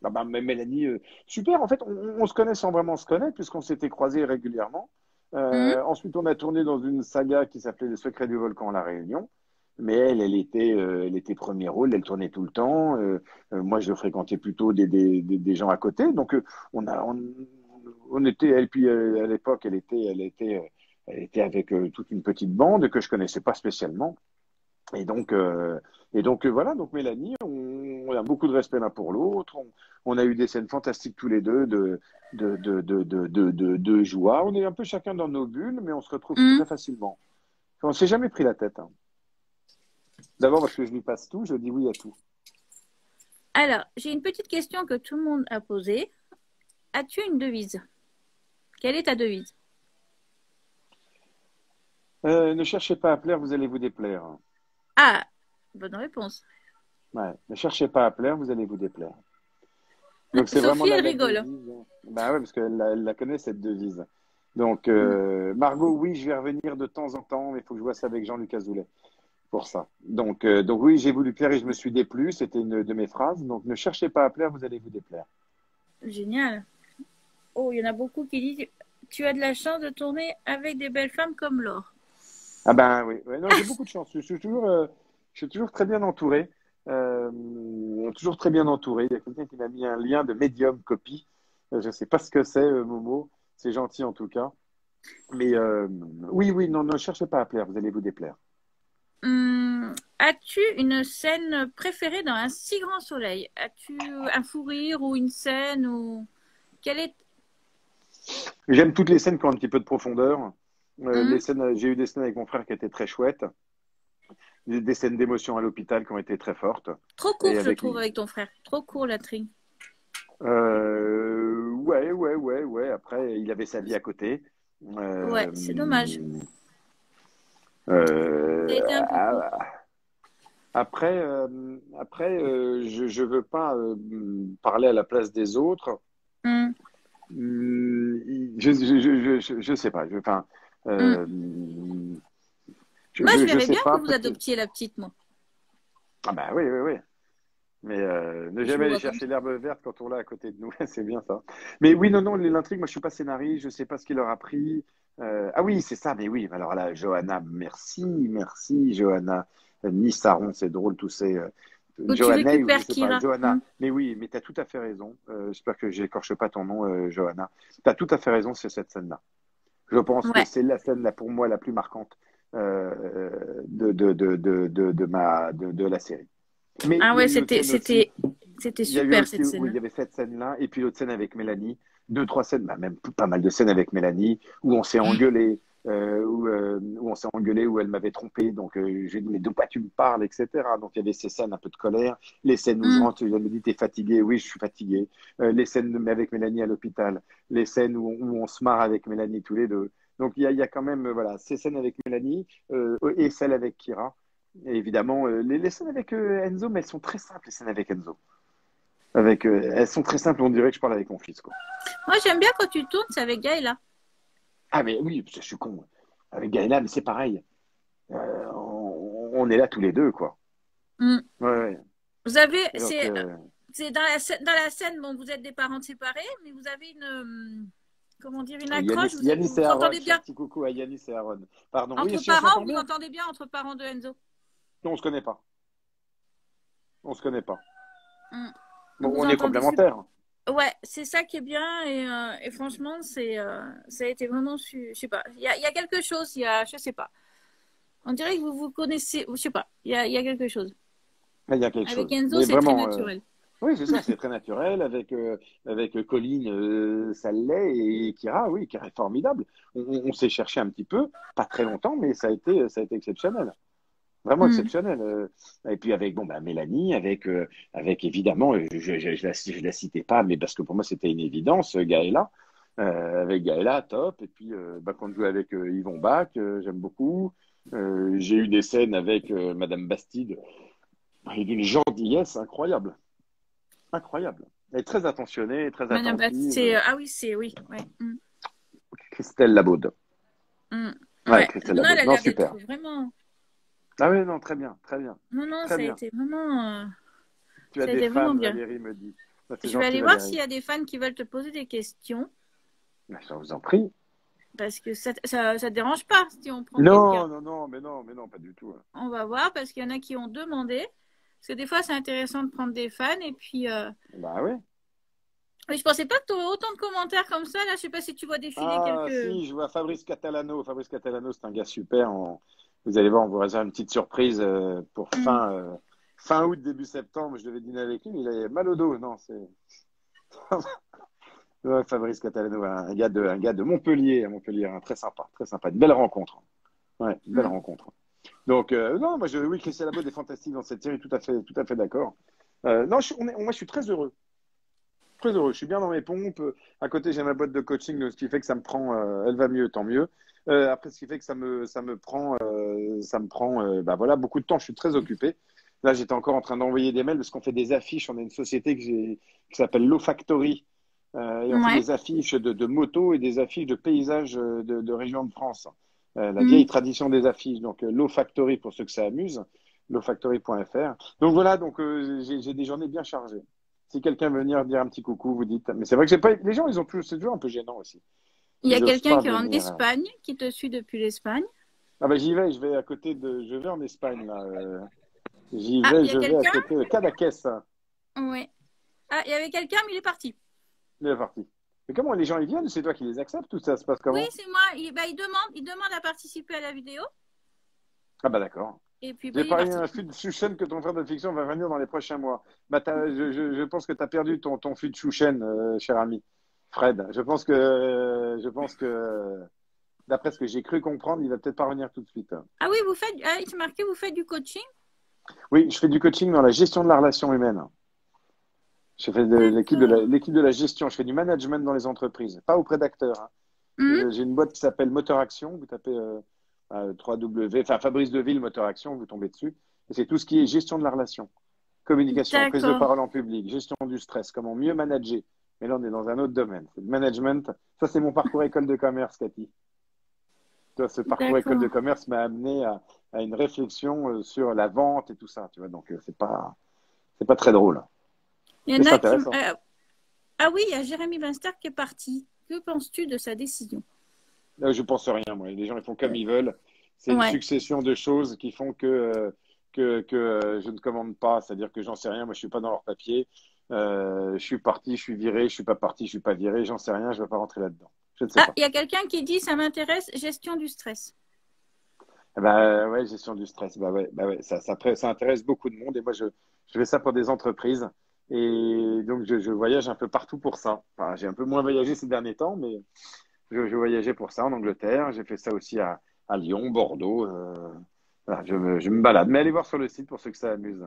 Ah bah, mais Mélanie, super. En fait, on se connaît sans vraiment se connaître, puisqu'on s'était croisés régulièrement. Mm. Ensuite, on a tourné dans une saga qui s'appelait Le Secret du Volcan à La Réunion. Mais elle était premier rôle, elle tournait tout le temps. Moi, je fréquentais plutôt des gens à côté. Donc, on était, elle, puis à l'époque, elle était avec toute une petite bande que je connaissais pas spécialement. Et donc voilà, donc Mélanie, on a beaucoup de respect l'un pour l'autre. On a eu des scènes fantastiques tous les deux de joie. On est un peu chacun dans nos bulles, mais on se retrouve Mm. très facilement. On s'est jamais pris la tête, hein. D'abord parce que je lui passe tout, je dis oui à tout. Alors, j'ai une petite question que tout le monde a posée. As-tu une devise? Quelle est ta devise? Ne cherchez pas à plaire, vous allez vous déplaire. Ah, bonne réponse. Ouais, ne cherchez pas à plaire, vous allez vous déplaire. Donc c'est vraiment Sophie, elle la rigole. devise. Bah ouais, parce qu'elle la connaît cette devise. Donc Margot, oui, je vais revenir de temps en temps, mais il faut que je vois ça avec Jean-Luc Azoulay pour ça. Donc oui, j'ai voulu plaire et je me suis déplu. C'était une de mes phrases. Donc ne cherchez pas à plaire, vous allez vous déplaire. Génial. Oh, il y en a beaucoup qui disent tu as de la chance de tourner avec des belles femmes comme Laure. Ah ben oui, ouais, non, j'ai beaucoup de chance. Je suis toujours très bien entouré. Toujours très bien entouré. Il y a quelqu'un qui m'a mis un lien de médium copie. Je ne sais pas ce que c'est, Momo. C'est gentil en tout cas. Mais oui, oui, non, ne cherchez pas à plaire, vous allez vous déplaire. As-tu une scène préférée dans Un si grand soleil? As-tu un fou rire ou une scène ou quelle est J'aime toutes les scènes qui ont un petit peu de profondeur. Hum, J'ai eu des scènes avec mon frère qui étaient très chouettes, des scènes d'émotion à l'hôpital qui ont été très fortes. trop court, Et je avec, trouve, avec ton frère. Trop court l'intrigue. ouais. Après, il avait sa vie à côté. Ouais, Euh, c'est dommage. Ça a euh, été un peu court. je veux pas parler à la place des autres. Hum, Je sais pas. Enfin, hum. euh, Moi, je je verrais sais bien que pas. vous adoptiez la petite, moi. Ah bah oui, oui, oui. Mais ne Je jamais me aller vois comme chercher ça. l'herbe verte quand on l'a à côté de nous, c'est bien ça. Mais oui, non, non, l'intrigue, moi je suis pas scénariste, je sais pas ce qu'il leur a pris. Ah oui, c'est ça, mais oui, alors là, Johanna, merci, Johanna. Nissaron, c'est drôle, tous ces. Ou tu Johanna, ou je récupères sais pas, Kira. Johanna. Mais oui, mais tu as tout à fait raison. J'espère que j'écorche pas ton nom, Johanna. Tu as tout à fait raison sur cette scène-là. Je pense que Ouais. c'est la scène, là, pour moi, la plus marquante de la série. Mais Ah il y a ouais, une autre scène aussi. c'était. C'était Il y a eu super aussi, cette oui, il scène. y avait cette scène-là, et puis l'autre scène avec Mélanie, deux, trois scènes, bah, même pas mal de scènes avec Mélanie, où on s'est engueulé, où on s'est engueulé, où elle m'avait trompé, donc j'ai dit, mais de quoi tu me parles, etc. Donc il y avait ces scènes un peu de colère, les scènes où je Mm. rentre, elle me dit, t'es fatigué, oui, je suis fatigué, les scènes avec Mélanie à l'hôpital, les scènes où on se marre avec Mélanie tous les deux. Donc il y a quand même, voilà, ces scènes avec Mélanie, et celles avec Kira. Et évidemment, les scènes avec Enzo, mais elles sont très simples, les scènes avec Enzo. Elles sont très simples, on dirait que je parle avec mon fils, quoi. Moi, j'aime bien quand tu tournes, c'est avec Gaëla. Ah, mais oui, je suis con. Avec Gaëla, mais c'est pareil. On est là tous les deux, quoi. Mm. Ouais, ouais. Vous avez, Et donc, c'est dans la scène, bon, vous êtes des parents séparés, mais vous avez une, comment dire, une accroche, Yanis vous et vous Aaron, entendez je fais un bien. petit coucou à Yanis et Aaron. Pardon, oui, Entre si on parents, s'entend vous vous bien? entendez bien entre parents de Enzo. Non, on se connaît pas. On se connaît pas. Mm. Bon, Vous on est entendez super. complémentaires. Ouais, c'est ça qui est bien et franchement, ça a été vraiment, je sais pas, il y a quelque chose, je sais pas. On dirait que vous vous connaissez, je sais pas, il y a quelque chose. Il y a quelque Avec chose. Enzo, Mais c'est très vraiment, naturel. oui, c'est ça, c'est très naturel. Avec Colline, ça l'est. Et Kira, oui, Kira est formidable. On s'est cherché un petit peu, pas très longtemps, mais ça a été exceptionnel. Vraiment Mm. exceptionnel. Et puis avec bon, bah, Mélanie, avec évidemment, je la citais pas, mais parce que pour moi c'était une évidence, Gaëla. Avec Gaëla, top. Et puis bah, quand je joue avec Yvon Bach, j'aime beaucoup. J'ai eu des scènes avec Madame Bastide, et d'une gentillesse incroyable. Incroyable. Elle est très attentionnée, très Madame Baptiste, attentive. ah oui, oui, ouais. Mm. Christelle Labaude. Mm. Ouais, Ouais. Christelle Non, elle Labaude. a Non, l'air d'être super. vraiment, Ah oui, non, très bien, très bien. non, non, Très bien. Tu as ça a des été fans, vraiment bien. Valérie me dit. Ah, c'est Je vais gentil, aller voir s'il Valérie. y a des fans qui veulent te poser des questions, Ben, je vous en prie. parce que ça te dérange pas si on prend quelqu'un. Non, non, non, mais non, pas du tout. On va voir, parce qu'il y en a qui ont demandé. Parce que des fois, c'est intéressant de prendre des fans. Et puis, Bah oui. oui, je pensais pas que tu aurais autant de commentaires comme ça. Là, je sais pas si tu vois défiler Ah, quelques. si, je vois Fabrice Catalano. Fabrice Catalano, c'est un gars super. Vous allez voir, on vous réserve une petite surprise pour Hmm. fin août, début septembre. Je devais dîner avec lui, mais il a mal au dos. Non, c'est. Ouais, Fabrice Catalano, un gars de Montpellier, à Montpellier, hein, très sympa, très sympa. Une belle rencontre. Ouais, une belle Hmm. rencontre. Donc, non, oui, Christian Labaude est fantastique dans cette série, tout à fait d'accord. Non, moi, je suis très heureux. Très heureux. Je suis bien dans mes pompes. À côté, j'ai ma boîte de coaching, donc ce qui fait que ça me prend, elle va mieux, tant mieux. Après, ce qui fait que ça me prend, bah voilà, beaucoup de temps. Je suis très occupé. Là, j'étais encore en train d'envoyer des mails parce qu'on fait des affiches. On a une société qui s'appelle Low Factory. Et on fait Ouais. des affiches de motos et des affiches de paysages de régions de France. La Hmm. vieille tradition des affiches. Donc, Low Factory pour ceux que ça amuse. Lowfactory.fr. Donc voilà, donc j'ai des journées bien chargées. Si quelqu'un veut venir dire un petit coucou, vous dites. Mais c'est vrai que j'ai pas. Les gens, ils ont plus. C'est toujours un peu gênant aussi. Il y a Ils osent quelqu'un pas qui est en venir. Espagne, qui te suit depuis l'Espagne. Ah ben j'y vais. Je vais à côté de. Je vais en Espagne là. Ah, il y a Je vais à quelqu'un? côté de Cadaqués. Ouais. Ah, il y avait quelqu'un, mais il est parti. Il est parti. Mais comment les gens ils viennent? C'est toi qui les acceptes ou ça se passe Oui, comment? c'est moi. Il demande à participer à la vidéo. Ah bah d'accord. Et puis, bah, J'ai il est parié parti. un fût de Chouchen que ton frère de fiction va venir dans les prochains mois. Bah, je pense que tu as perdu ton fût de Chouchen, cher ami. Fred, je pense que d'après ce que j'ai cru comprendre, il va peut-être pas revenir tout de suite. Ah oui, il s'est marqué, vous faites du coaching? Oui, je fais du coaching dans la gestion de la relation humaine. Je fais de D'accord. l'équipe de la gestion. Je fais du management dans les entreprises, pas auprès d'acteurs, hein. Hmm. J'ai une boîte qui s'appelle Moteur Action. Vous tapez 3W, enfin Fabrice Deville, Moteur Action, vous tombez dessus. Et c'est tout ce qui est gestion de la relation, communication, prise de D'accord. parole en public, gestion du stress, comment mieux manager. Mais là, on est dans un autre domaine. C'est le management. Ça, c'est mon parcours école de commerce, Cathy. Tu vois, ce parcours école de D'accord. commerce m'a amené à une réflexion sur la vente et tout ça. Tu vois, donc c'est pas très drôle, Il y mais en c'est a qui. intéressant. Ah oui, il y a Jérémy Vinster qui est parti. Que penses-tu de sa décision? Je pense rien, moi. Les gens, ils font comme ils veulent. C'est une Ouais. succession de choses qui font que je ne commande pas. C'est-à-dire que j'en sais rien. Moi, je suis pas dans leur papier. Je suis parti, je suis viré. Je suis pas parti, je suis pas viré. J'en sais rien. Je ne vais pas rentrer là-dedans. Je ne sais Ah, pas. il y a quelqu'un qui dit, ça m'intéresse, gestion du stress. Bah ouais, gestion du stress. Bah ouais. Ça intéresse beaucoup de monde. Et moi, je fais ça pour des entreprises. Et donc, je voyage un peu partout pour ça. Enfin, j'ai un peu moins voyagé ces derniers temps, mais je voyageais pour ça en Angleterre. J'ai fait ça aussi à Lyon, Bordeaux. Voilà, je me balade. Mais allez voir sur le site pour ceux que ça amuse.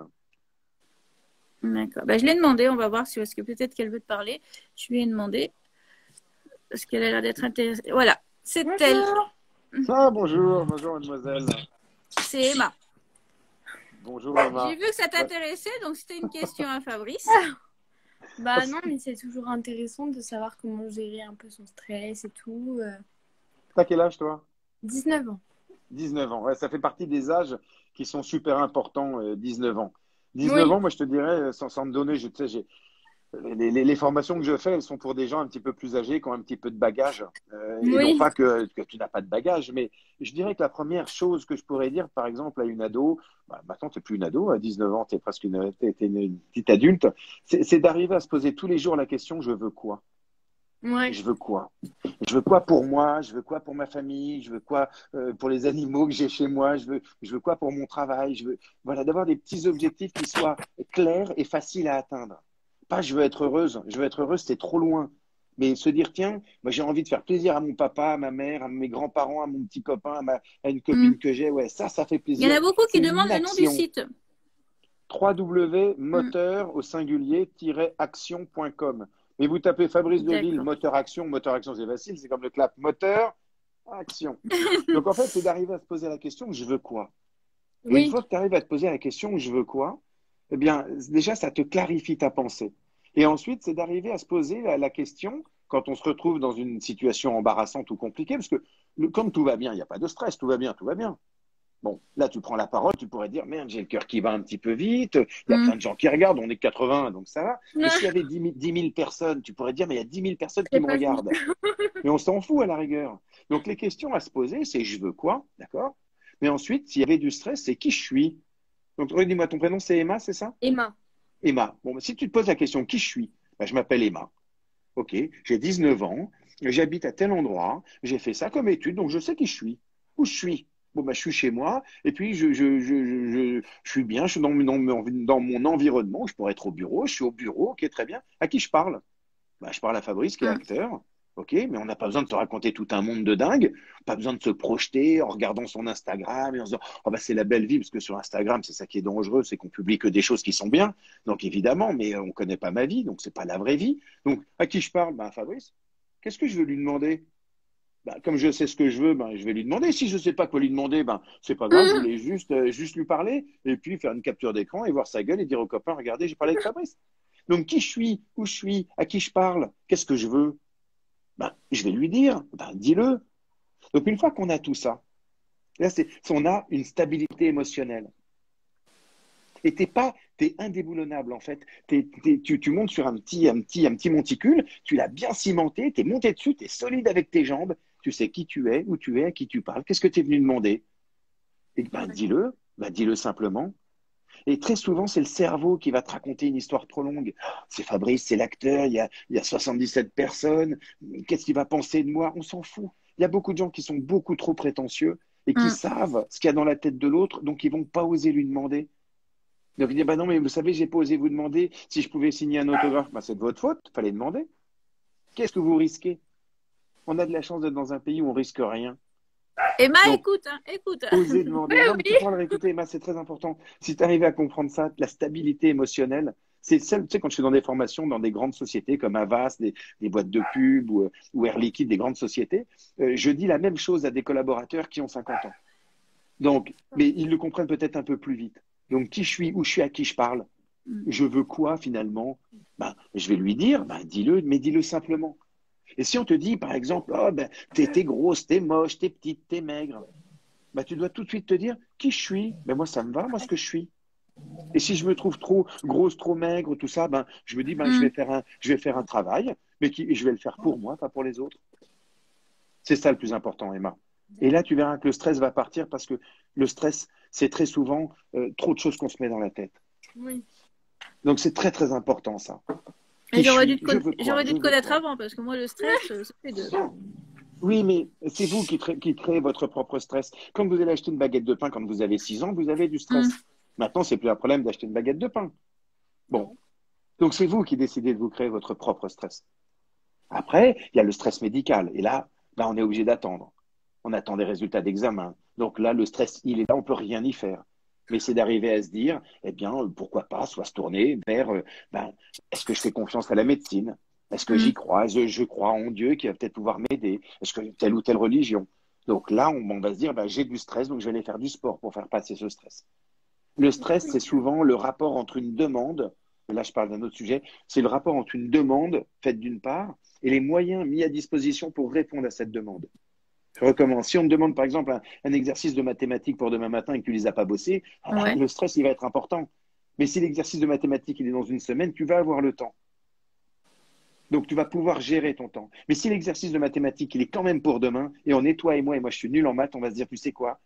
D'accord. Bah, je l'ai demandé, on va voir si parce que peut-être qu'elle veut te parler. Je lui ai demandé parce qu'elle a l'air d'être intéressée. Voilà, c'est elle. Ah, bonjour, bonjour mademoiselle. C'est Emma. Bonjour Emma. J'ai vu que ça t'intéressait, donc c'était une question à Fabrice. Bah non, mais c'est toujours intéressant de savoir comment gérer un peu son stress et tout. T'as quel âge toi? 19 ans. 19 ans. Ouais, ça fait partie des âges qui sont super importants, 19 ans. 19 Oui, ans, moi je te dirais, sans me donner, tu sais, les formations que je fais, elles sont pour des gens un petit peu plus âgés, qui ont un petit peu de bagage. Et non oui, pas que tu n'as pas de bagage, mais je dirais que la première chose que je pourrais dire, par exemple, à une ado, bah, maintenant tu n'es plus une ado, à 19 ans, tu es presque une petite adulte, c'est d'arriver à se poser tous les jours la question, je veux quoi? ouais. Je veux quoi? Je veux quoi pour moi? Je veux quoi pour ma famille? Je veux quoi pour les animaux que j'ai chez moi? Je veux quoi pour mon travail? Voilà, d'avoir des petits objectifs qui soient clairs et faciles à atteindre. Pas je veux être heureuse. Je veux être heureuse, c'est trop loin. Mais se dire, tiens, moi j'ai envie de faire plaisir à mon papa, à ma mère, à mes grands-parents, à mon petit copain, à une Hmm. copine que j'ai. Ouais, ça fait Il y en plaisir. a beaucoup qui C'est une demandent le nom du action. site. Hmm. www.moteur au singulier-action.com. Mais vous tapez Fabrice Deville, D'accord. moteur action c'est facile, c'est comme le clap, moteur action. Donc en fait, c'est d'arriver à se poser la question, je veux quoi? Et une Oui, fois que tu arrives à te poser la question, je veux quoi? Eh bien, déjà, ça te clarifie ta pensée. Et ensuite, c'est d'arriver à se poser la question quand on se retrouve dans une situation embarrassante ou compliquée, parce que comme tout va bien, il n'y a pas de stress, tout va bien, tout va bien. Bon, là, tu prends la parole, tu pourrais dire, merde, j'ai le cœur qui va un petit peu vite, il y a Hmm. plein de gens qui regardent, on est que 80, donc ça va. Mais s'il y ah, avait 10 000 personnes, tu pourrais dire, mais il y a 10 000 personnes qui c'est me pas fini. regardent. Mais on s'en fout à la rigueur. Donc les questions à se poser, c'est je veux quoi, d'accord? Mais ensuite, s'il y avait du stress, c'est qui je suis. Donc redis-moi, ton prénom, c'est Emma, c'est ça? Emma. Emma. Bon, bah, si tu te poses la question qui je suis, bah, je m'appelle Emma. Ok, j'ai 19 ans, j'habite à tel endroit, j'ai fait ça comme étude, donc je sais qui je suis. Où je suis? Bon, bah, je suis chez moi, et puis je suis bien, je suis dans mon environnement, je pourrais être au bureau, je suis au bureau, ok, très bien. À qui je parle? Bah, je parle à Fabrice, qui est Hmm. acteur, ok, mais on n'a pas besoin de te raconter tout un monde de dingue, pas besoin de se projeter en regardant son Instagram et en se disant, oh, bah, c'est la belle vie, parce que sur Instagram, c'est ça qui est dangereux, c'est qu'on publie que des choses qui sont bien, donc évidemment, mais on ne connaît pas ma vie, donc c'est pas la vraie vie. Donc, à qui je parle? Bah, à Fabrice. Qu'est-ce que je veux lui demander? Bah, comme je sais ce que je veux, bah, je vais lui demander. Si je ne sais pas quoi lui demander, bah, c'est pas grave, je Hmm. voulais juste lui parler et puis faire une capture d'écran et voir sa gueule et dire aux copains, regardez, j'ai parlé avec Fabrice. Donc, qui je suis, où je suis, à qui je parle, qu'est-ce que je veux? Ben, je vais lui dire, ben, dis-le. Donc, une fois qu'on a tout ça, là, on a une stabilité émotionnelle. Et t'es indéboulonnable, en fait. Tu montes sur un petit monticule, tu l'as bien cimenté, tu es monté dessus, tu es solide avec tes jambes, tu sais qui tu es, où tu es, à qui tu parles, qu'est-ce que tu es venu demander? Et ben, dis-le simplement. Et très souvent, c'est le cerveau qui va te raconter une histoire trop longue. C'est Fabrice, c'est l'acteur, il y a 77 personnes. Qu'est-ce qu'il va penser de moi? On s'en fout. Il y a beaucoup de gens qui sont beaucoup trop prétentieux et qui Hmm. savent ce qu'il y a dans la tête de l'autre, donc ils vont pas oser lui demander. Donc il dit, bah non, mais vous savez, j'ai pas osé vous demander si je pouvais signer un autographe. Bah, c'est de votre faute, fallait demander. Qu'est-ce que vous risquez? On a de la chance d'être dans un pays où on risque rien. Emma, Donc, écoute, hein, écoute. oser Oui, demander. Non, mais tu oui. pourras le réécouter, Emma, c'est très important. Si tu arrives à comprendre ça, la stabilité émotionnelle, c'est celle, tu sais, quand je suis dans des formations dans des grandes sociétés comme Avas, des boîtes de pub ou Air Liquide, des grandes sociétés, je dis la même chose à des collaborateurs qui ont 50 ans. Donc, mais ils le comprennent peut-être un peu plus vite. Donc, qui je suis, où je suis, à qui je parle, Hmm. je veux quoi finalement? Ben, je vais lui dire, ben, dis-le, mais dis-le simplement. Et si on te dit, par exemple, oh, ben, t'es grosse, t'es moche, t'es petite, t'es maigre, bah, tu dois tout de suite te dire qui je suis. Ben, moi, ça me va, moi, ce que je suis. Et si je me trouve trop grosse, trop maigre, tout ça, ben, je me dis, ben, Hmm. je vais faire un travail, mais je vais le faire pour moi, pas pour les autres. C'est ça le plus important, Emma. Et là, tu verras que le stress va partir parce que le stress, c'est très souvent trop de choses qu'on se met dans la tête. Oui. Donc, c'est très, très important, ça. Et Qui je suis, je veux quoi, j'aurais dû je te veux connaître quoi. avant parce que moi, le stress, ça fait deux. Oui, mais c'est vous qui créez votre propre stress. Quand vous allez acheter une baguette de pain quand vous avez 6 ans, vous avez du Hmm. stress. Maintenant, c'est plus un problème d'acheter une baguette de pain. Bon, Non. Donc, c'est vous qui décidez de vous créer votre propre stress. Après, il y a le stress médical. Et là, ben, on est obligé d'attendre. On attend des résultats d'examen. Donc là, le stress, il est là, on peut rien y faire. Mais c'est d'arriver à se dire, eh bien, pourquoi pas, soit se tourner vers, ben, est-ce que je fais confiance à la médecine? Est-ce que Mm. j'y crois? Je crois en Dieu qui va peut-être pouvoir m'aider? Est-ce que telle ou telle religion? Donc là, on va se dire, ben, j'ai du stress, donc je vais aller faire du sport pour faire passer ce stress. Le stress, c'est souvent le rapport entre une demande, et là je parle d'un autre sujet, c'est le rapport entre une demande faite d'une part et les moyens mis à disposition pour répondre à cette demande. Je recommence. Si on me demande par exemple un exercice de mathématiques pour demain matin et que tu ne les as pas bossés, Ouais. le stress il va être important. Mais si l'exercice de mathématiques il est dans une semaine, tu vas avoir le temps. Donc tu vas pouvoir gérer ton temps. Mais si l'exercice de mathématiques il est quand même pour demain, et on est toi et moi je suis nul en maths, on va se dire, tu sais quoi,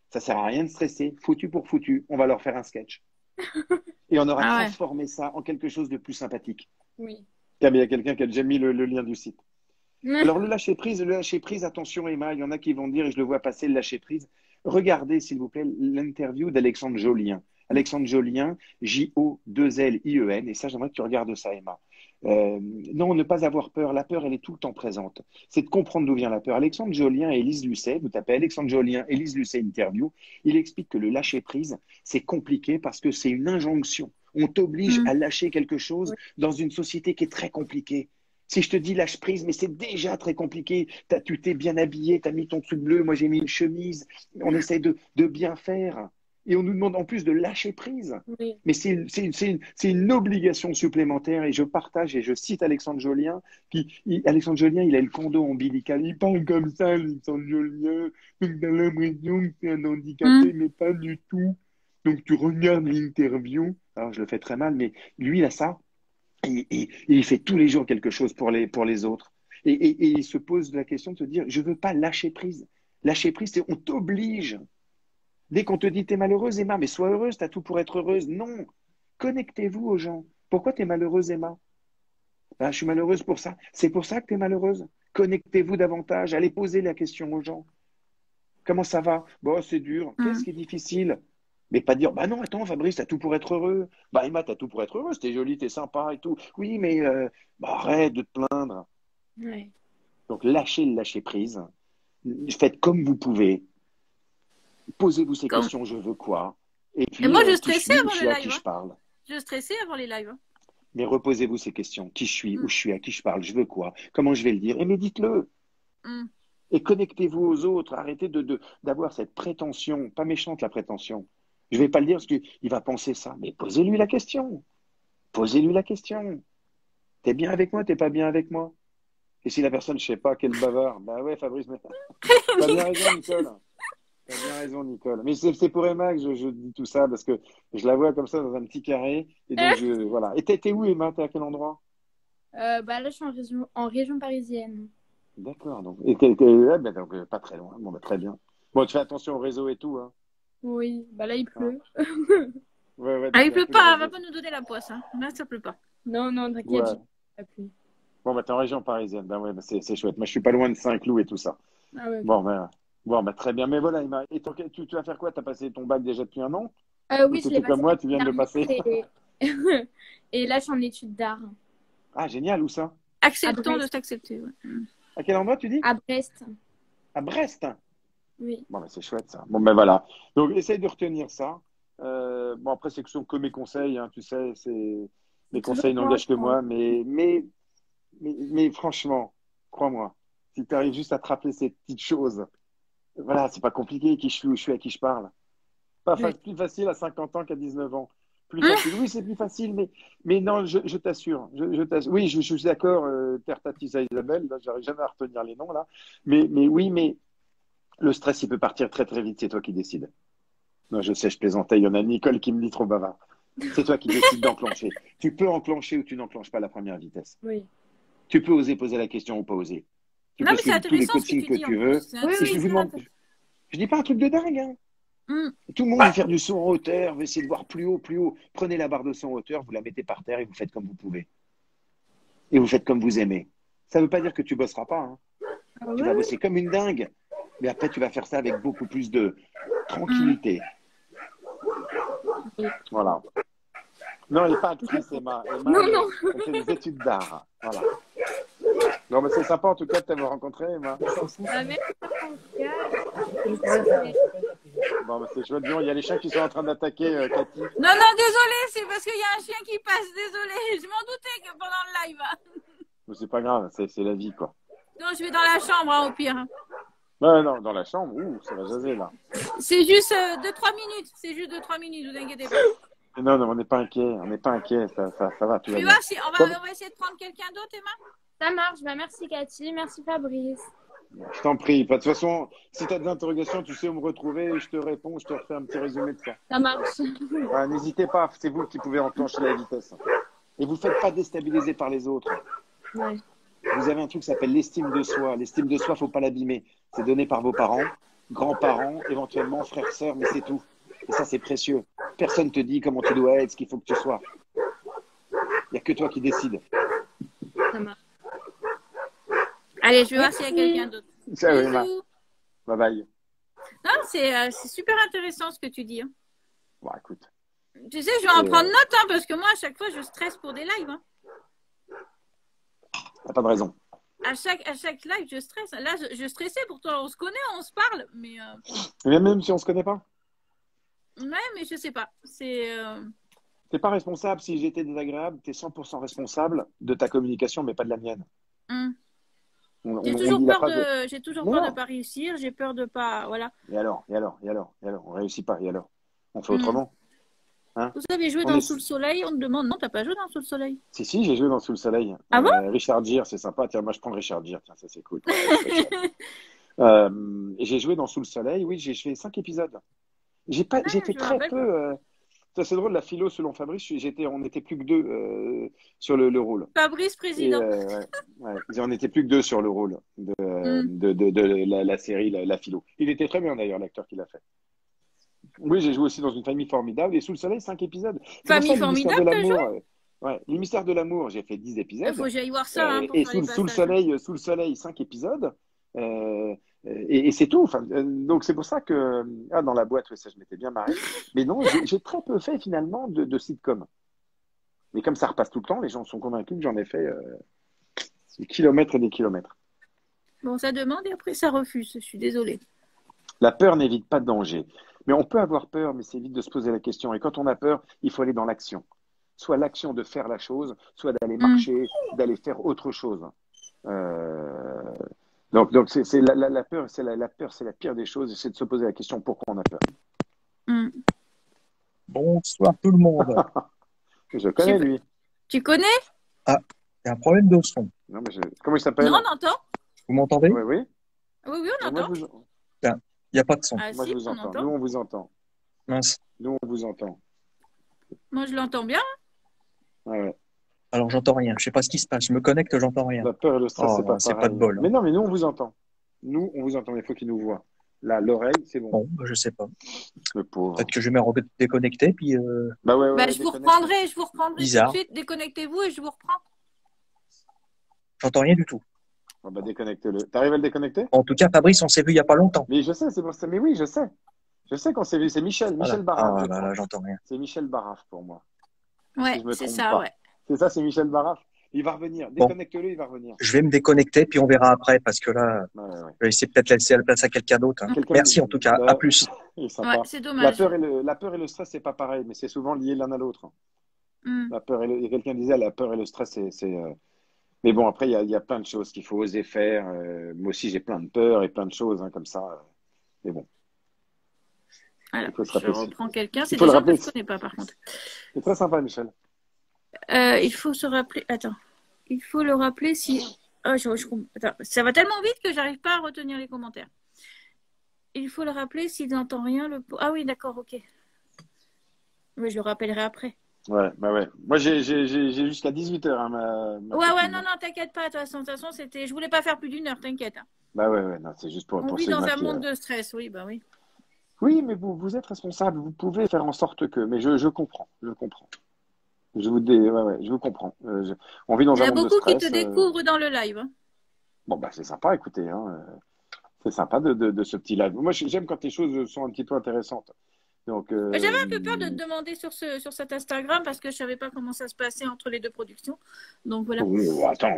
ça sert à rien de stresser, foutu pour foutu, on va leur faire un sketch. Et on aura Ah ouais. transformé ça en quelque chose de plus sympathique. Oui. Tiens, mais il y a quelqu'un qui a déjà mis le lien du site. Alors le lâcher prise, attention Emma, il y en a qui vont dire, et je le vois passer, le lâcher prise. Regardez s'il vous plaît l'interview d'Alexandre Jolien. Alexandre Jolien, J-O-2-L-I-E-N, et ça j'aimerais que tu regardes ça Emma. Non, ne pas avoir peur, la peur elle est tout le temps présente. C'est de comprendre d'où vient la peur. Alexandre Jolien et Élise Lucet, vous tapez Alexandre Jolien, Élise Lucet interview, il explique que le lâcher prise, c'est compliqué parce que c'est une injonction. On t'oblige Mm. à lâcher quelque chose Oui. dans une société qui est très compliquée. Si je te dis lâche prise, mais c'est déjà très compliqué. Tu t'es bien habillé, tu as mis ton truc bleu, moi j'ai mis une chemise. On essaye de bien faire. Et on nous demande en plus de lâcher prise. Oui. Mais c'est une obligation supplémentaire. Et je partage et je cite Alexandre Jolien. Alexandre Jolien, il a le condo ombilical. Il parle comme ça, Alexandre Jolien. Donc, t'as l'impression que c'est un handicapé, Mm. mais pas du tout. Donc, tu regardes l'interview. Alors, je le fais très mal, mais lui, il a ça. Et il fait tous les jours quelque chose pour les autres. Et il se pose la question de se dire, je ne veux pas lâcher prise. Lâcher prise, c'est on t'oblige. Dès qu'on te dit, t'es malheureuse, Emma, mais sois heureuse, t'as tout pour être heureuse. Non. Connectez-vous aux gens. Pourquoi t'es malheureuse, Emma? Ben, je suis malheureuse pour ça. C'est pour ça que t'es malheureuse. Connectez-vous davantage. Allez poser la question aux gens. Comment ça va? Bon, c'est dur. Qu'est-ce Mm. qui est difficile? Mais pas dire, bah non, attends, Fabrice, t'as tout pour être heureux. Bah Emma, t'as tout pour être heureuse. T'es jolie, t'es sympa et tout. Oui, mais bah, arrête de te plaindre. Ouais. Donc, lâchez le lâcher prise. Faites comme vous pouvez. Posez-vous ces Comme- questions, je veux quoi? Et Et puis, moi, je qui je stressais suis, où avant je le suis, à qui live. je Hein. parle. Je stressais avant les lives. Hein. Mais reposez-vous ces questions. Qui je suis, où Mm. je suis, à qui je parle, je veux quoi? Comment je vais le dire? Et mais dites-le. Mm. Et connectez-vous aux autres. Arrêtez d'avoir cette prétention. Pas méchante, la prétention. Je ne vais pas le dire parce qu'il va penser ça. Mais posez-lui la question. Posez-lui la question. T'es bien avec moi, t'es pas bien avec moi? Et si la personne, je sais pas, quel bavard, bah ouais, Fabrice, mais t'as bien raison, Nicole. T'as bien raison, Nicole. Mais c'est pour Emma que je dis tout ça, parce que je la vois comme ça dans un petit carré. Et donc, voilà. Et t'es où, Emma? T'es à quel endroit? Bah là, je suis en région parisienne. D'accord. Donc, ouais, ben, donc, pas très loin. Bon, bah, très bien. Bon, tu fais attention au réseau et tout, hein. Oui, bah là, il Hein. pleut. Ouais, ouais, Ah, donc il il y a un pleut peu le pas, va réseau. pas nous donner la poisse. Hein. Là, ça pleut pas. Non, non, t'inquiète, Ouais. j'ai la pluie. Bon, bah, t'es en région parisienne. Ben ouais, bah, c'est chouette. Moi, je suis pas loin de Saint-Cloud et tout ça. Ah ouais, ok. Bon, bah, très bien. Mais voilà, Emma. Et tu vas faire quoi? T'as passé ton bac déjà depuis un an? Ou Oui, je t'es l'ai tout comme passé moi, tu viens de le l'année passer? dernière et là, je suis en études d'art Ah, génial. Où ça? à Acceptons de Brest. t'accepter. Ouais. Mm. À quel endroit, tu dis? À Brest, À Brest. oui. Bon, bah, c'est chouette, ça. Bon, ben voilà. Donc, essaye de retenir ça. Bon, après, c'est que mes conseils, hein, tu sais, mes C'est toujours conseils bon à n'engagent que prendre. moi. Mais franchement, crois-moi, si tu arrives juste à te rappeler ces petites choses, voilà, c'est pas compliqué, qui je suis, où je suis, à qui je parle. Ouais. Plus facile à 50 ans qu'à 19 ans. Plus facile. Oui, c'est plus facile, mais non, je t'assure. Je t'assure. Oui, je suis d'accord, Terre Tatissa Isabelle, là, j'arrive jamais à retenir les noms, là. Mais oui, mais le stress, il peut partir très, très vite. C'est toi qui décides. Non, je sais, je plaisantais. Il y en a Nicole qui me dit trop bavard. C'est toi qui décides d'enclencher. Tu peux enclencher ou tu n'enclenches pas la première vitesse. Oui. Tu peux oser poser la question ou pas oser. Tu Non, peux mais c'est suivre tous les intéressant ce que coachings tu que dis en tu veux. plus. C'est Oui, Et je oui, vous intéressant. demande, je dis pas un truc de dingue, hein. Mm. Tout le monde veut faire du saut en hauteur, veut essayer de voir plus haut, plus haut. Prenez la barre de saut en hauteur, vous la mettez par terre et vous faites comme vous pouvez. Et vous faites comme vous aimez. Ça ne veut pas dire que tu bosseras pas, hein. Ah Tu oui, vas oui. bosser comme une dingue. Mais après, tu vas faire ça avec beaucoup plus de Mm. tranquillité. Oui. Voilà. Non, elle n'est pas actrice, Emma. Emma, Non, non. elle fait des études d'art. Voilà. Non, mais c'est sympa en tout cas de t'avoir rencontré, Emma. Bah, merci en tout cas. Bon, bah, c'est chouette. Dis donc, il y a les chiens qui sont en train d'attaquer Cathy. Non, non, désolé, c'est parce qu'il y a un chien qui passe, désolé. Je m'en doutais que pendant le live. Mais c'est pas grave, c'est la vie, quoi. Non, je vais dans la chambre, hein, au pire. Ouais, non, dans la chambre, ça va jaser, là. C'est juste 2-3 minutes. C'est juste 2-3 minutes, vous inquiétez pas. Non, non, on n'est pas inquiet. On n'est pas inquiet. Ça va, tout Tu va vas bien. voir si on va essayer de prendre quelqu'un d'autre, Emma. Ça marche. Bah, merci Cathy, merci Fabrice. Je t'en prie. De toute façon, si tu as des interrogations, tu sais où me retrouver. Je te réponds, je te refais un petit résumé de ça. Ça marche. Ouais, n'hésitez pas, c'est vous qui pouvez enclencher la vitesse. Et vous ne faites pas déstabiliser par les autres. Ouais. Vous avez un truc qui s'appelle l'estime de soi. L'estime de soi, il ne faut pas l'abîmer. C'est donné par vos parents, grands-parents, éventuellement frères, sœurs, mais c'est tout. Et ça, c'est précieux. Personne ne te dit comment tu dois être, ce qu'il faut que tu sois. Il n'y a que toi qui décides. Ça marche. Allez, je vais voir s'il y a quelqu'un d'autre. Ciao, Emma. Bisous. Bye bye. Non, c'est super intéressant ce que tu dis. Hein. Bon, écoute. Tu sais, je vais en prendre note, hein, parce que moi, à chaque fois, je stresse pour des lives. Hein. T'as pas de raison. À chaque live, je stresse. Là, je stressais, pourtant, on se connaît, on se parle, mais... Même si on ne se connaît pas. Ouais, mais je sais pas. C'est... T'es pas responsable. Si j'étais désagréable, tu es 100% responsable de ta communication, mais pas de la mienne. J'ai toujours peur de pas réussir, j'ai peur de pas... Voilà. Et alors, on réussit pas, et alors? On fait autrement. Hein? Vous avez joué dans Sous le Soleil, on te demande, non, t'as pas joué dans Sous le Soleil? Si, j'ai joué dans Sous le Soleil. Ah bon? Richard Gere, c'est sympa. Tiens, moi, je prends Richard Gere. Tiens, ça, c'est cool. J'ai joué dans Sous le Soleil. Oui, j'ai fait 5 épisodes. J'ai fait très peu. Ça, c'est drôle, la philo, selon Fabrice, on n'était plus que 2 sur le rôle. Fabrice, président. On n'était plus que 2 sur le rôle de la série, la philo. Il était très bien, d'ailleurs, l'acteur qui l'a fait. Oui, j'ai joué aussi dans Une famille formidable. Et Sous le Soleil, 5 épisodes. Famille formidable, t'as joué? Ouais, Les mystères de l'amour, j'ai fait 10 épisodes. Il faut que j'aille voir ça. Hein, et sous le soleil, 5 épisodes. Et c'est tout. Enfin, donc, c'est pour ça que dans la boîte, ça, je m'étais bien marré. Mais non, j'ai très peu fait finalement de sitcom. Mais comme ça repasse tout le temps, les gens sont convaincus que j'en ai fait des kilomètres et des kilomètres. Bon, ça demande et après ça refuse. Je suis désolée. La peur n'évite pas de danger. Mais on peut avoir peur, mais c'est vite de se poser la question. Et quand on a peur, il faut aller dans l'action. Soit l'action de faire la chose, soit d'aller marcher, d'aller faire autre chose. Donc c'est la peur, c'est la pire des choses, c'est de se poser la question pourquoi on a peur. Bonsoir tout le monde. Je connais lui. Tu connais? Ah, il y a un problème de son. Non, mais comment il s'appelle? Non, on entend. Vous m'entendez? Oui, oui. Oui, on entend. Il n'y a pas de son. Moi, je vous entends. Nous, on vous entend. Mince. Nous, on vous entend. Moi, je l'entends bien. Ouais. Alors, j'entends rien. Je ne sais pas ce qui se passe. Je me connecte, j'entends rien. La peur et le stress, c'est pas pareil. pas de bol. Mais non, mais nous, on vous entend. Nous, on vous entend. Il faut qu'il nous voit. Là, l'oreille, c'est bon. Bon, je sais pas. Le pauvre. Peut-être que je vais me déconnecter, puis... je vous reprendrai Bizarre. tout de suite. Déconnectez-vous et je vous reprends. J'entends rien du tout. Déconnectez-le. T'arrives à le déconnecter? En tout cas, Fabrice, on s'est vu il n'y a pas longtemps. Mais je sais, c'est bon. Mais oui, je sais. Je sais qu'on s'est vu. C'est Michel Barraf. Ah là, j'entends rien. C'est Michel Barraf pour moi. Ouais, si c'est ça, pas. ouais. C'est ça, c'est Michel Barraf. Il va revenir. Déconnecte-le, il va revenir. Je vais me déconnecter, puis on verra après, parce que là, je vais essayer peut-être laisser la place à quelqu'un d'autre. Hein. Merci en tout cas. À plus. C'est dommage. La peur et le stress, c'est pas pareil, mais c'est souvent lié l'un à l'autre. La peur et quelqu'un disait, la peur et le stress, c'est. Mais bon, après, il y a plein de choses qu'il faut oser faire. Moi aussi, j'ai plein de peurs et plein de choses comme ça. Mais bon. Alors, je reprends quelqu'un. C'est des gens que je ne connais pas, par contre. C'est très sympa, Michel. Il faut se rappeler. Attends. Il faut le rappeler si. Attends. Ça va tellement vite que j'arrive pas à retenir les commentaires. Il faut le rappeler s'il n'entend rien. Ah oui, d'accord, ok. Mais je le rappellerai après. Ouais. Moi, j'ai jusqu'à 18h. Hein, non, t'inquiète pas. De toute façon, je voulais pas faire plus d'1 heure, t'inquiète. Ouais, non, c'est juste pour. On vit dans un monde de stress, oui, bah oui. Oui, mais vous êtes responsable. Vous pouvez faire en sorte que. Mais je comprends. Je vous comprends. On vit dans un monde de stress. Il y a beaucoup qui te découvrent dans le live. Hein. Bon, c'est sympa, écoutez. Hein. C'est sympa de ce petit live. Moi, j'aime quand les choses sont un petit peu intéressantes. Donc, j'avais un peu peur de te demander sur cet Instagram parce que je savais pas comment ça se passait entre les deux productions. Donc voilà. Attends,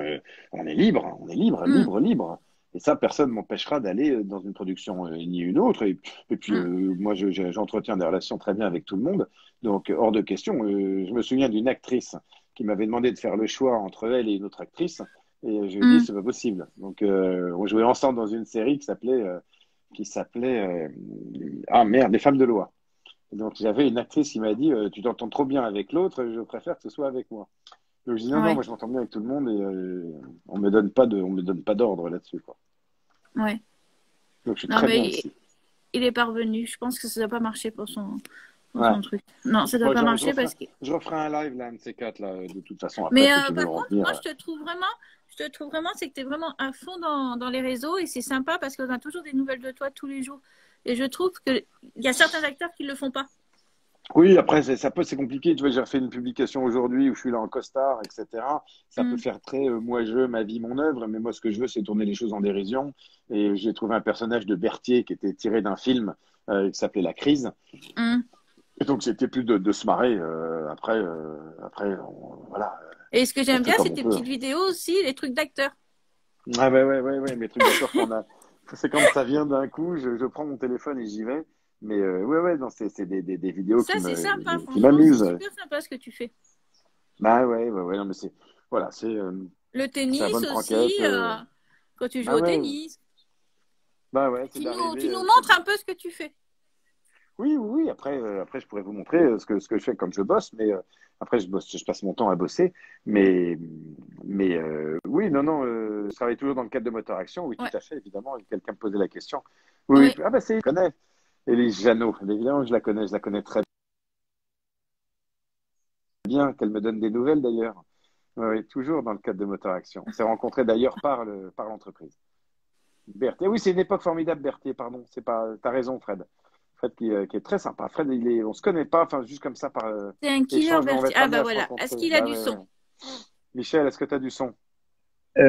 on est libre, libre. Et ça, personne m'empêchera d'aller dans une production ni une autre. Et puis, moi, j'entretiens des relations très bien avec tout le monde. Donc, hors de question. Je me souviens d'une actrice qui m'avait demandé de faire le choix entre elle et une autre actrice. Et je lui ai dit, c'est pas possible. Donc, on jouait ensemble dans une série qui s'appelait ah merde, Les Femmes de Loi. Donc, j'avais une actrice qui m'a dit, tu t'entends trop bien avec l'autre, je préfère que ce soit avec moi. Donc, je dis, non, moi, je m'entends bien avec tout le monde et on me donne pas d'ordre là-dessus, quoi. Ouais. Donc, je suis très bien ici. Il est parvenu. Je pense que ça ne doit pas marcher pour son truc. Non, ça ne doit pas marcher parce que... Je referai un live, là, un de ces quatre, là, de toute façon. Après, mais par contre, moi, je te trouve vraiment, c'est que tu es vraiment à fond dans les réseaux et c'est sympa parce qu'on a toujours des nouvelles de toi tous les jours. Et je trouve qu'il y a certains acteurs qui ne le font pas. Oui, après, c'est compliqué. Tu vois, j'ai refait une publication aujourd'hui où je suis là en costard, etc. Ça peut faire très moi, ma vie, mon œuvre. Mais moi, ce que je veux, c'est tourner les choses en dérision. Et j'ai trouvé un personnage de Berthier qui était tiré d'un film qui s'appelait La Crise. Et donc, c'était plus de se marrer. Après, voilà. Et ce que j'aime bien, c'est tes petites vidéos aussi, les trucs d'acteurs. Ah, ouais, mes trucs d'acteurs qu'on a. C'est quand ça vient d'un coup, je prends mon téléphone et j'y vais. Mais non, c'est des vidéos qui m'amusent. C'est super sympa ce que tu fais. Bah ouais, non, mais voilà, c'est le tennis aussi, quand tu joues au tennis. Bah ouais, tu nous montres un peu ce que tu fais. Oui. Après, je pourrais vous montrer ce que je fais quand je bosse, mais après, je passe mon temps à bosser. Mais oui, non, je travaille toujours dans le cadre de Moteur Action. Oui, tout à fait, évidemment. Quelqu'un me posait la question. Oui. Ah bah je connais. Élise Janot, évidemment, je la connais très bien, qu'elle me donne des nouvelles d'ailleurs. Oui, toujours dans le cadre de Moteur Action. On s'est rencontrés d'ailleurs par l'entreprise. Berthier, oui, c'est une époque formidable, Berthier, pardon. T'as raison, Fred. Fred qui est très sympa. Fred, on se connaît pas, enfin, juste comme ça par. C'est un killer, Berthier. Ah bah voilà. Est-ce qu'il a du son? Michel, est-ce que tu as du son? Tu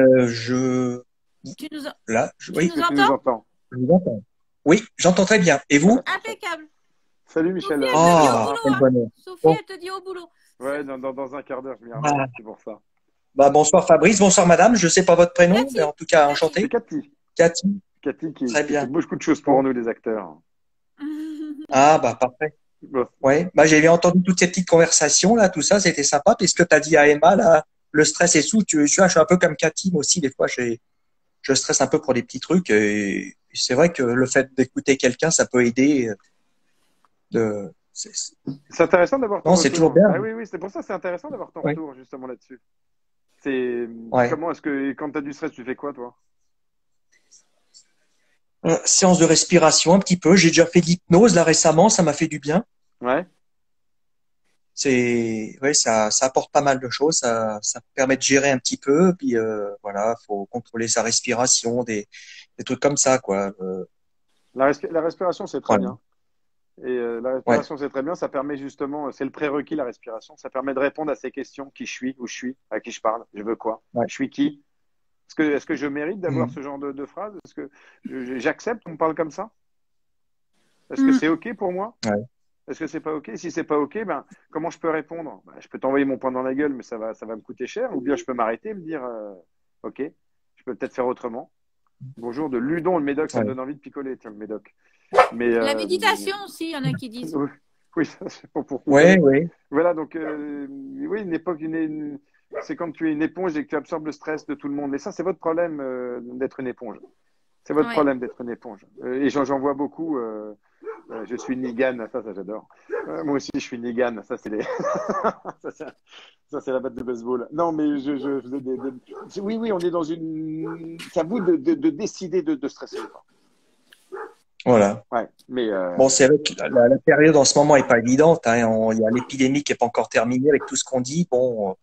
nous entends? Je vous entends. Oui, j'entends très bien. Et vous? Impeccable. Salut Michel. Sophie, elle te dit au boulot. Ouais, dans un quart d'heure, je m'y reviens. C'est pour ça. Bah, bonsoir Fabrice, bonsoir madame. Je ne sais pas votre prénom, Cathy. mais en tout cas, enchanté. C'est Cathy. Cathy qui très bien. fait beaucoup de choses pour nous, les acteurs. Ah, bah, parfait. Bon. Ouais, bah, j'ai entendu toutes ces petites conversations, là, tout ça, c'était sympa. Puis ce que tu as dit à Emma, là, le stress et tout, tu vois, je suis un peu comme Cathy, moi aussi, des fois, je stresse un peu pour des petits trucs. Et c'est vrai que le fait d'écouter quelqu'un, ça peut aider. C'est intéressant d'avoir ton retour. Non, c'est toujours bien. Ah, oui, c'est pour ça que c'est intéressant d'avoir ton retour, justement, là-dessus. Comment est-ce que, quand tu as du stress, tu fais quoi, toi? Séance de respiration, un petit peu. J'ai déjà fait de l'hypnose, là, récemment, ça m'a fait du bien. Ouais. Ça apporte pas mal de choses. Ça permet de gérer un petit peu. Puis, voilà, faut contrôler sa respiration, des trucs comme ça, quoi. La respiration, c'est très bien. Et la respiration, c'est très bien. Ça permet justement, c'est le prérequis, la respiration. Ça permet de répondre à ces questions. Qui je suis, où je suis, à qui je parle, je veux quoi, je suis qui. Est-ce que je mérite d'avoir ce genre de phrase? Est-ce que j'accepte qu'on me parle comme ça? Est-ce que c'est OK pour moi? Est-ce que c'est pas OK? Si c'est pas OK, ben, comment je peux répondre? Je peux t'envoyer mon poing dans la gueule, mais ça va me coûter cher. Ou bien je peux m'arrêter et me dire OK, je peux peut-être faire autrement. Bonjour de Ludon, le médoc, ça me donne envie de picoler, tiens, le médoc. Mais, la méditation aussi, il y en a qui disent. Oui, ça c'est pour. Oui. Voilà, donc, oui, une époque, c'est quand tu es une éponge et que tu absorbes le stress de tout le monde. Et ça, c'est votre problème d'être une éponge. C'est votre problème d'être une éponge. Et j'en vois beaucoup. Je suis Negan, ça j'adore. Moi aussi, je suis Negan. Ça, c'est ça, c'est la batte de baseball. Non, mais oui, on est dans une. C'est à vous de décider de stresser. Voilà. Ouais, mais bon, c'est avec la période en ce moment est pas évidente. Hein. Il y a l'épidémie qui est pas encore terminée avec tout ce qu'on dit. Bon,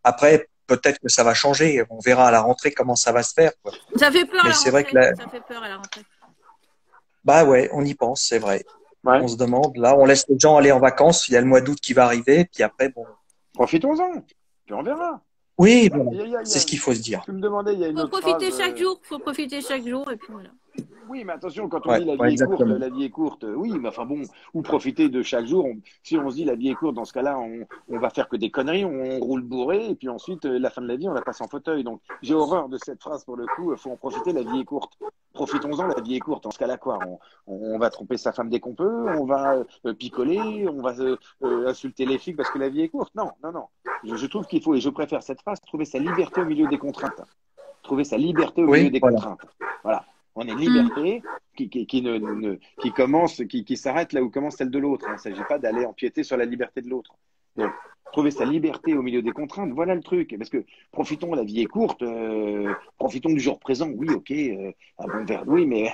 après peut-être que ça va changer. On verra à la rentrée comment ça va se faire. Quoi. Ça fait peur. Mais c'est vrai que ça fait peur à la rentrée. Bah ouais, on y pense, c'est vrai. Ouais. On se demande. Là, on laisse les gens aller en vacances. Il y a le mois d'août qui va arriver, puis après, bon. Profitons-en. Puis on verra. Oui, bon, c'est ce qu'il faut se dire. Tu me demandais, il y a une autre phrase. Faut profiter chaque jour, et puis voilà. Oui, mais attention, quand on Ouais, dit la ouais, vie est courte, exactement. la vie est courte, oui, mais enfin bon, ou profiter de chaque jour. Si on se dit la vie est courte, dans ce cas-là, on va faire que des conneries, on roule bourré, et puis ensuite, la fin de la vie, on la passe en fauteuil. Donc, j'ai horreur de cette phrase pour le coup, faut en profiter, la vie est courte. Profitons-en, la vie est courte. Dans ce cas-là, quoi, on va tromper sa femme dès qu'on peut, on va picoler, on va insulter les flics parce que la vie est courte. Non, non, non. Je trouve qu'il faut, et je préfère cette phrase, trouver sa liberté au milieu des contraintes. Trouver sa liberté au milieu Oui, des voilà. contraintes. Voilà. On a une liberté qui commence, qui s'arrête là où commence celle de l'autre. Il ne s'agit pas d'aller empiéter sur la liberté de l'autre. Donc, trouver sa liberté au milieu des contraintes, voilà le truc. Parce que profitons, la vie est courte, profitons du jour présent. Oui, ok, un bon verre, oui, mais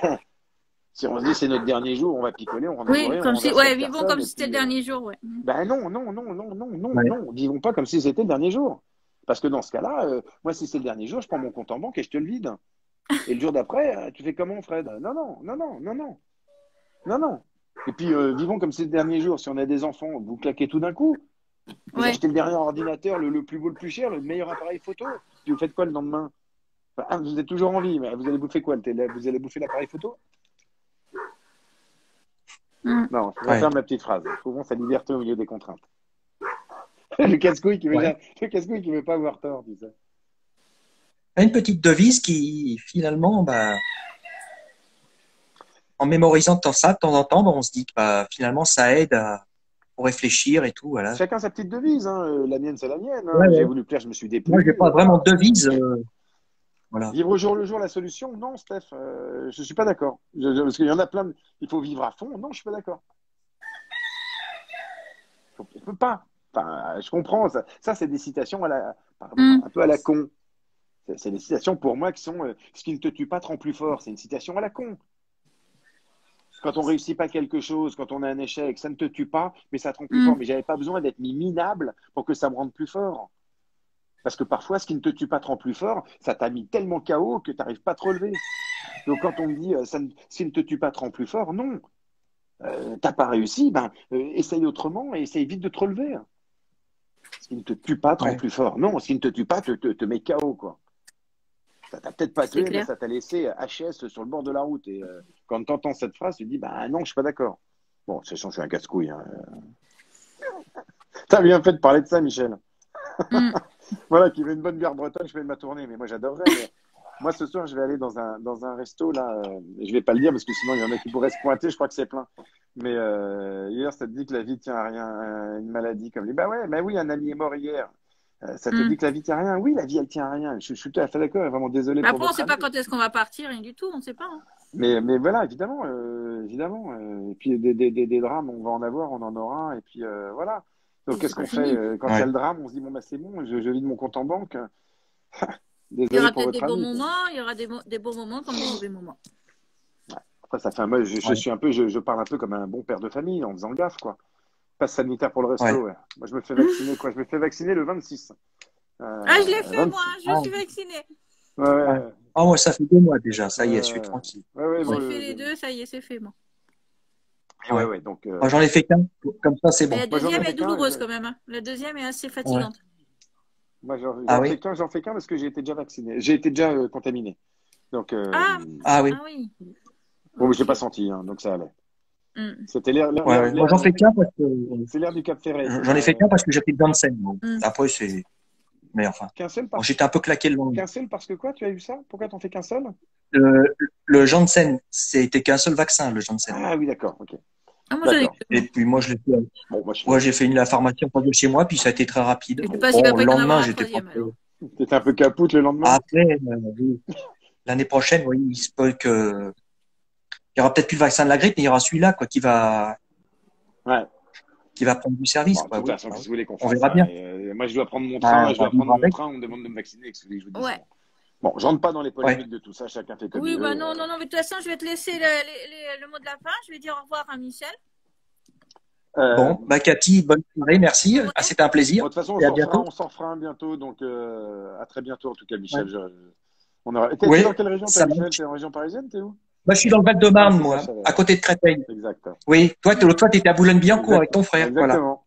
si on se dit c'est notre dernier jour, on va picoler, on va Oui, mourir, on comme si, renverse ouais, quatre vivons personnes. comme Et si c'était le puis, dernier jour, ouais. ben non, non, non, non, non, non, Ouais. non. Vivons pas comme si c'était le dernier jour. Parce que dans ce cas-là, moi, si c'est le dernier jour, je prends mon compte en banque et je te le vide. Et le jour d'après, tu fais comment, Fred? Non, non, non, non, non, non, non, non. Et puis, vivons comme c'est le dernier jour. Si on a des enfants, vous claquez tout d'un coup. Vous Ouais. achetez le dernier ordinateur, le plus beau, le plus cher, le meilleur appareil photo. Puis vous faites quoi le lendemain? Enfin, vous êtes toujours en vie, mais vous allez bouffer quoi? Vous allez bouffer l'appareil photo? Mm. Non, je vais Ouais. faire ma petite phrase. Trouvons sa liberté au milieu des contraintes. Le casse-couille qui veut, Ouais. le casse-couille qui veut pas avoir tort, tu sais. Une petite devise qui, finalement, bah, en mémorisant tout ça de temps en temps, bah, on se dit que bah, finalement, ça aide pour réfléchir et tout. Voilà. Chacun sa petite devise, hein. La mienne, c'est la mienne, Ouais, hein. J'ai ouais. voulu plaire, je me suis Moi, j'ai déplu. pas vraiment de devise. Voilà. Vivre au jour le jour la solution? Non, Steph, je suis pas d'accord. Parce qu'il y en a plein, il faut vivre à fond. Non, je suis pas d'accord. On peut pas. Enfin, je comprends. Ça c'est des citations pardon, Mm. un peu à la con. C'est des citations pour moi qui sont ce qui ne te tue pas te rend plus fort. C'est une citation à la con. Quand on réussit pas quelque chose, quand on a un échec, ça ne te tue pas, mais ça te rend plus Mm. fort. Mais j'avais pas besoin d'être mis minable pour que ça me rende plus fort. Parce que parfois, ce qui ne te tue pas te rend plus fort, ça t'a mis tellement KO que tu n'arrives pas à te relever. Donc quand on me dit ce qui ne te tue pas te rend plus fort, non. T'as pas réussi, ben essaye autrement et essaye vite de te relever. Ce qui ne te tue pas te rend Ouais. plus fort. Non, ce qui ne te tue pas te met KO, quoi. Ça t'a peut-être pas C'est tué, mais clair. ça t'a laissé HS sur le bord de la route. Et quand tu entends cette phrase, tu te dis, bah non, je suis pas d'accord. Bon, sachant que je suis un casse-couille. Hein. T'as bien fait de parler de ça, Michel. Mm. Voilà, qui veut une bonne bière bretonne, je fais ma tournée. Mais moi, j'adorerais. Mais moi, ce soir, je vais aller dans un resto, là. Je vais pas le dire parce que sinon, il y en a qui pourraient se pointer. Je crois que c'est plein. Mais hier, ça te dit que la vie tient à rien. Une maladie comme lui. Bah ouais, mais oui, un ami est mort hier. Ça te Mm. dit que la vie tient à rien. Oui, la vie, elle tient à rien. Je suis tout à fait d'accord. Vraiment désolé Mais pour après, on votre sait pas ami. quand est-ce qu'on va partir, rien du tout, on sait pas. Hein. Mais voilà, évidemment, évidemment. Et puis des drames, on va en avoir, on en aura. Et puis voilà. Donc Et qu'est-ce c'est pas qu'on fait fini. quand il y a Ouais. le drame? On se dit bon bah c'est bon, je vide mon compte en banque. Il y Désolé aura pour peut-être des votre bons ami, quoi. moments, il y aura des bons moments comme des mauvais moments. Après ça fait moi je Ouais. suis un peu je parle un peu comme un bon père de famille en faisant gaffe quoi. Passe sanitaire pour le resto. Ouais. Ouais. Moi je me fais vacciner quoi? Je me fais vacciner le 26. Ah, je l'ai fait, moi, 26. je Ah, suis vaccinée. Ouais, ouais. ouais, Ah, moi, ça fait 2 mois déjà. Ça y est, je suis ouais, tranquille. ouais, J'ai bon, Ouais. fait les deux, ça y est, c'est fait, moi. ouais, Ouais. ouais, donc Moi, j'en ai fait qu'un. Comme ça, c'est Mais bon. la moi j'en ai deuxième est fait qu'un. douloureuse quand même. Hein. La deuxième est assez Ouais. fatigante. Moi Ah oui? j'en fais qu'un parce que j'ai été déjà vacciné. J'ai été déjà contaminé. Donc Ah, Ah oui. ah oui. bon, mais j'ai Ok. pas senti, hein, donc ça allait. Mm. C'était Ouais, ouais. Moi, j'en fais qu'un parce que c'est l'air du Cap Ferret, c'est j'en ai ça. fait qu'un parce que j'ai pris le Janssen. Bon. Mm. Après, c'est. Mais enfin, Qu'un seul bon, parce j'étais un peu claqué le lendemain. qu'un seul parce que quoi? Tu as eu ça? Pourquoi t'en fais qu'un seul? Le Janssen, c'était qu'un seul vaccin, le Janssen. Ah oui, d'accord, ok. Ah, moi, j'en ai D'accord. que Et moi. puis moi, je l'ai fait. Bon, Moi, j'ai fait la pharmacie en face de chez moi, puis ça a été très rapide. Je sais pas s'il Bon, va pas le y en avoir lendemain, un j'étais pas troisième, très. alors. t'étais un peu capoute le lendemain? Après, oui, l'année prochaine, oui, il se peut que il y aura peut-être plus le vaccin de la grippe, mais il y aura celui-là, quoi, Ouais. qui va prendre du service, Bon, de quoi. toute Oui, façon, bah qu'est-ce oui. que vous voulez qu'on On fasse? verra bien. Moi, je dois prendre mon Bah, train, on va vivre avec. on me demande de me vacciner, qu'est-ce que vous voulez que je vous dise? Ouais. Bon, je rentre pas dans les Ouais. polémiques de tout ça, chacun fait comme Oui, il bah veut. non, non, non, mais de toute façon, je vais te laisser le mot de la fin. Je vais dire au revoir à Michel. Bon, bah Cathy, bonne soirée, merci. Ouais. Ah, c'était un plaisir. Bon, de toute façon, Et à bientôt. on s'en refera un bientôt, donc à très bientôt en tout cas, Ouais. Michel. On aura... T'es Oui, dans quelle région, toi, ça Michel? marche. T'es en région parisienne, t'es où? Moi, je suis dans le Ah, Val-de-Marne, c'est ça, moi, je savais. à côté de Créteil. Exact. Oui, toi, t'étais à Boulogne-Billancourt avec ton frère, voilà. Exactement.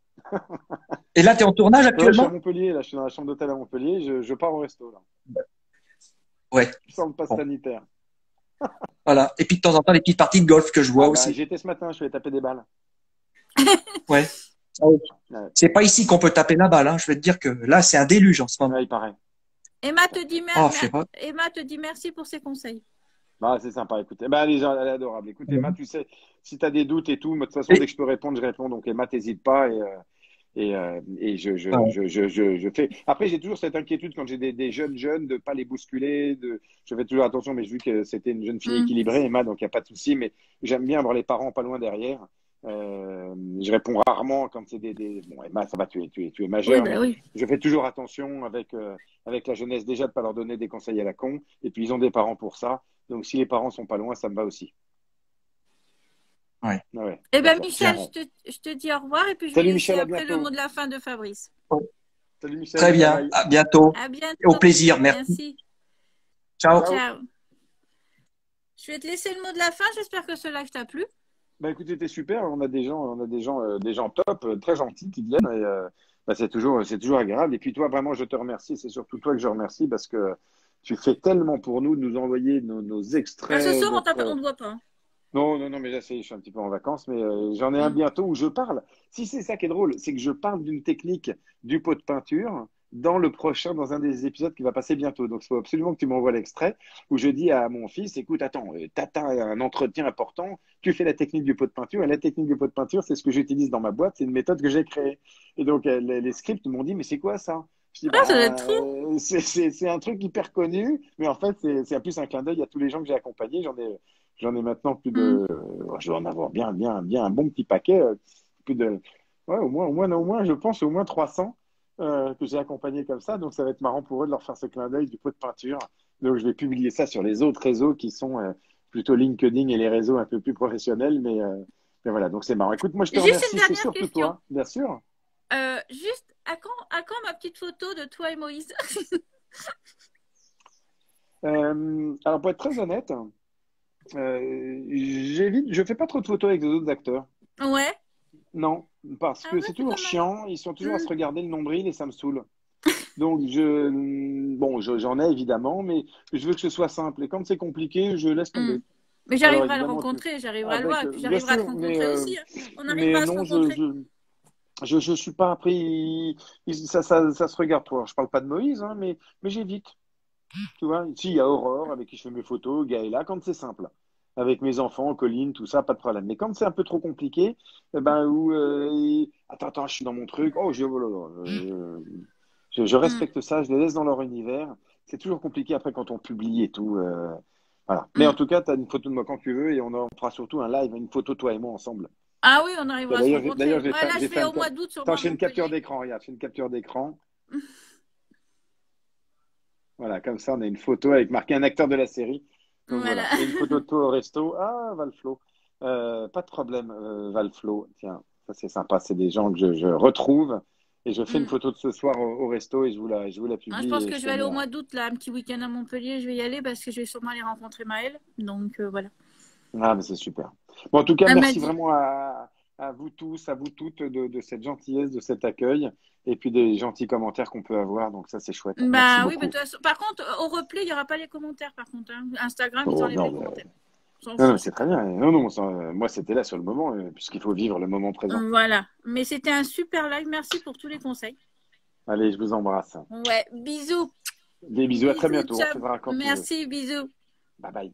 Et là, t'es en tournage Ouais, je suis à actuellement? Montpellier, là, je suis dans la chambre d'hôtel à Montpellier, je pars au resto, là. Ouais. Je sors le pass Bon. sanitaire. Voilà. Et puis de temps en temps, les petites parties de golf que je vois Ah bah, aussi. j'y étais ce matin, je vais taper des balles. Ouais. Ah oui. Ouais, C'est pas ici qu'on peut taper la balle, hein. Je vais te dire que là, c'est un déluge en ce moment. ouais, il paraît. Emma te dit, Oh, je sais pas. Emma te dit merci pour ses conseils. Bah, c'est sympa, écoutez. Bah, elle est adorable. Écoute, Emma, tu sais, si tu as des doutes et tout, moi, de toute façon, Et- dès que je peux répondre, je réponds. Donc, Emma, t'hésites pas et ouais. je fais. Après, j'ai toujours cette inquiétude quand j'ai des jeunes de pas les bousculer. Je fais toujours attention, mais vu que c'était une jeune fille Mm. équilibrée, Emma, donc il n'y a pas de souci. Mais j'aime bien avoir les parents pas loin derrière. Je réponds rarement quand c'est Bon, Emma, ça va, tu es Oui, majeure, bah mais oui. je fais toujours attention avec la jeunesse déjà de pas leur donner des conseils à la con. Et puis, ils ont des parents pour ça. Donc, si les parents sont pas loin, ça me va aussi. Ouais. Ah ouais, Eh bien, d'accord. Michel, Bien. je te dis au revoir et puis je vais Salut laisser Michel, à après le bientôt. mot de la fin de Fabrice. Salut Michel, Très bye bien. bye. À bientôt. À Au bientôt. plaisir. Merci. Merci. Ciao. Ciao. Ciao. Je vais te laisser le mot de la fin. J'espère que ce live t'a plu. Bah écoute, c'était super. On a des gens top, très gentils qui viennent. Bah, c'est toujours agréable. Et puis toi, vraiment, je te remercie. C'est surtout toi que je remercie parce que tu fais tellement pour nous de nous envoyer nos Ah, ce extraits, soir, on ne notre. te voit pas. Non, non, non, mais là, je suis un petit peu en vacances, mais j'en ai un Mm. bientôt où je parle. Si c'est ça qui est drôle, c'est que je parle d'une technique du pot de peinture dans un des épisodes qui va passer bientôt. Donc, il faut absolument que tu m'envoies l'extrait où je dis à mon fils, écoute, attends, t'as un entretien important, tu fais la technique du pot de peinture, et la technique du pot de peinture, c'est ce que j'utilise dans ma boîte, c'est une méthode que j'ai créée. Et donc, les scripts m'ont dit, mais c'est quoi ça? Je dis, Ah, ça doit être bah, trop. c'est un truc hyper connu, mais en fait, c'est plus un clin d'œil à tous les gens que j'ai accompagnés. J'en ai maintenant plus Mm. de. Je dois en avoir bien un bon petit paquet. Plus de. Ouais, au moins, je pense au moins 300 que j'ai accompagnés comme ça. Donc, ça va être marrant pour eux de leur faire ce clin d'œil du pot de peinture. Donc, je vais publier ça sur les autres réseaux qui sont plutôt LinkedIn et les réseaux un peu plus professionnels. Mais voilà, donc c'est marrant. Écoute, moi, je te Juste une remercie. C'est dernière surtout question. toi, bien sûr. Juste, à quand ma petite photo de toi et Moïse? Alors, pour être très honnête, je fais pas trop de photos avec les autres acteurs. Ouais. Non, parce Ah que ouais, c'est c'est toujours dommage. chiant, ils sont toujours à Mm. se regarder le nombril et ça me saoule. Donc, j'en ai évidemment, mais je veux que ce soit simple. Et quand c'est compliqué, je laisse Mm. tomber. Mais Alors, j'arriverai à le évidemment, rencontrer, j'arriverai à le voir, et puis bien j'arriverai à te sûr, rencontrer aussi, hein. On arrivera mais à se non, rencontrer. je suis pas appris. Ça se regarde trop. Alors, je parle pas de Moïse, hein, mais j'évite. Tu vois, ici, il y a Aurore avec qui je fais mes photos, Gaëla, quand c'est simple. Avec mes enfants, Colline, tout ça, pas de problème. Mais quand c'est un peu trop compliqué, eh ben, attends, je suis dans mon truc. Oh là là, je Mm. respecte ça, je les laisse dans leur univers. C'est toujours compliqué après quand on publie et tout. Voilà. Mais en Mm. tout cas, tu as une photo de moi quand tu veux et on en fera surtout un live, une photo toi et moi ensemble. Ah oui, on arrivera à se D'ailleurs, rencontrer. Ouais, là, je j'ai fait vais au mois d'août Attends, sûrement je à fais une capture Montpellier. d'écran, regarde, je fais une capture d'écran. Voilà, comme ça, on a une photo avec marqué un acteur de la série. Donc Voilà. voilà. Et une photo de toi au resto. Ah, Valflo. Pas de problème, Valflo. Tiens, ça c'est sympa. C'est des gens que je retrouve. Et je fais une Mm. photo de ce soir au resto et je vous la Non, je publie pense et que je je te vais aller mets. au mois d'août, là, un petit week-end à Montpellier. Je vais y aller parce que je vais sûrement aller rencontrer Maëlle. Donc, voilà. Ah, mais c'est super. Bon, en tout cas, Elle m'a merci dit. vraiment à vous tous, à vous toutes de cette gentillesse, de cet accueil et puis des gentils commentaires qu'on peut avoir. Donc ça, c'est chouette. Merci Bah oui, mais de beaucoup. toute façon, par contre, au replay, il n'y aura pas les commentaires, par contre, hein. Instagram, ils Oh, enlèvent non, les mais commentaires. On s'en non, non, fout. c'est très bien. Non, non, moi, c'était là sur le moment, puisqu'il faut vivre le moment présent. Voilà. Mais c'était un super live. Merci pour tous les conseils. Allez, je vous embrasse. Ouais, bisous. Des bisous, à très Bisous, bientôt. On ciao. se verra quand tu veux. Merci, bisous. Bye bye.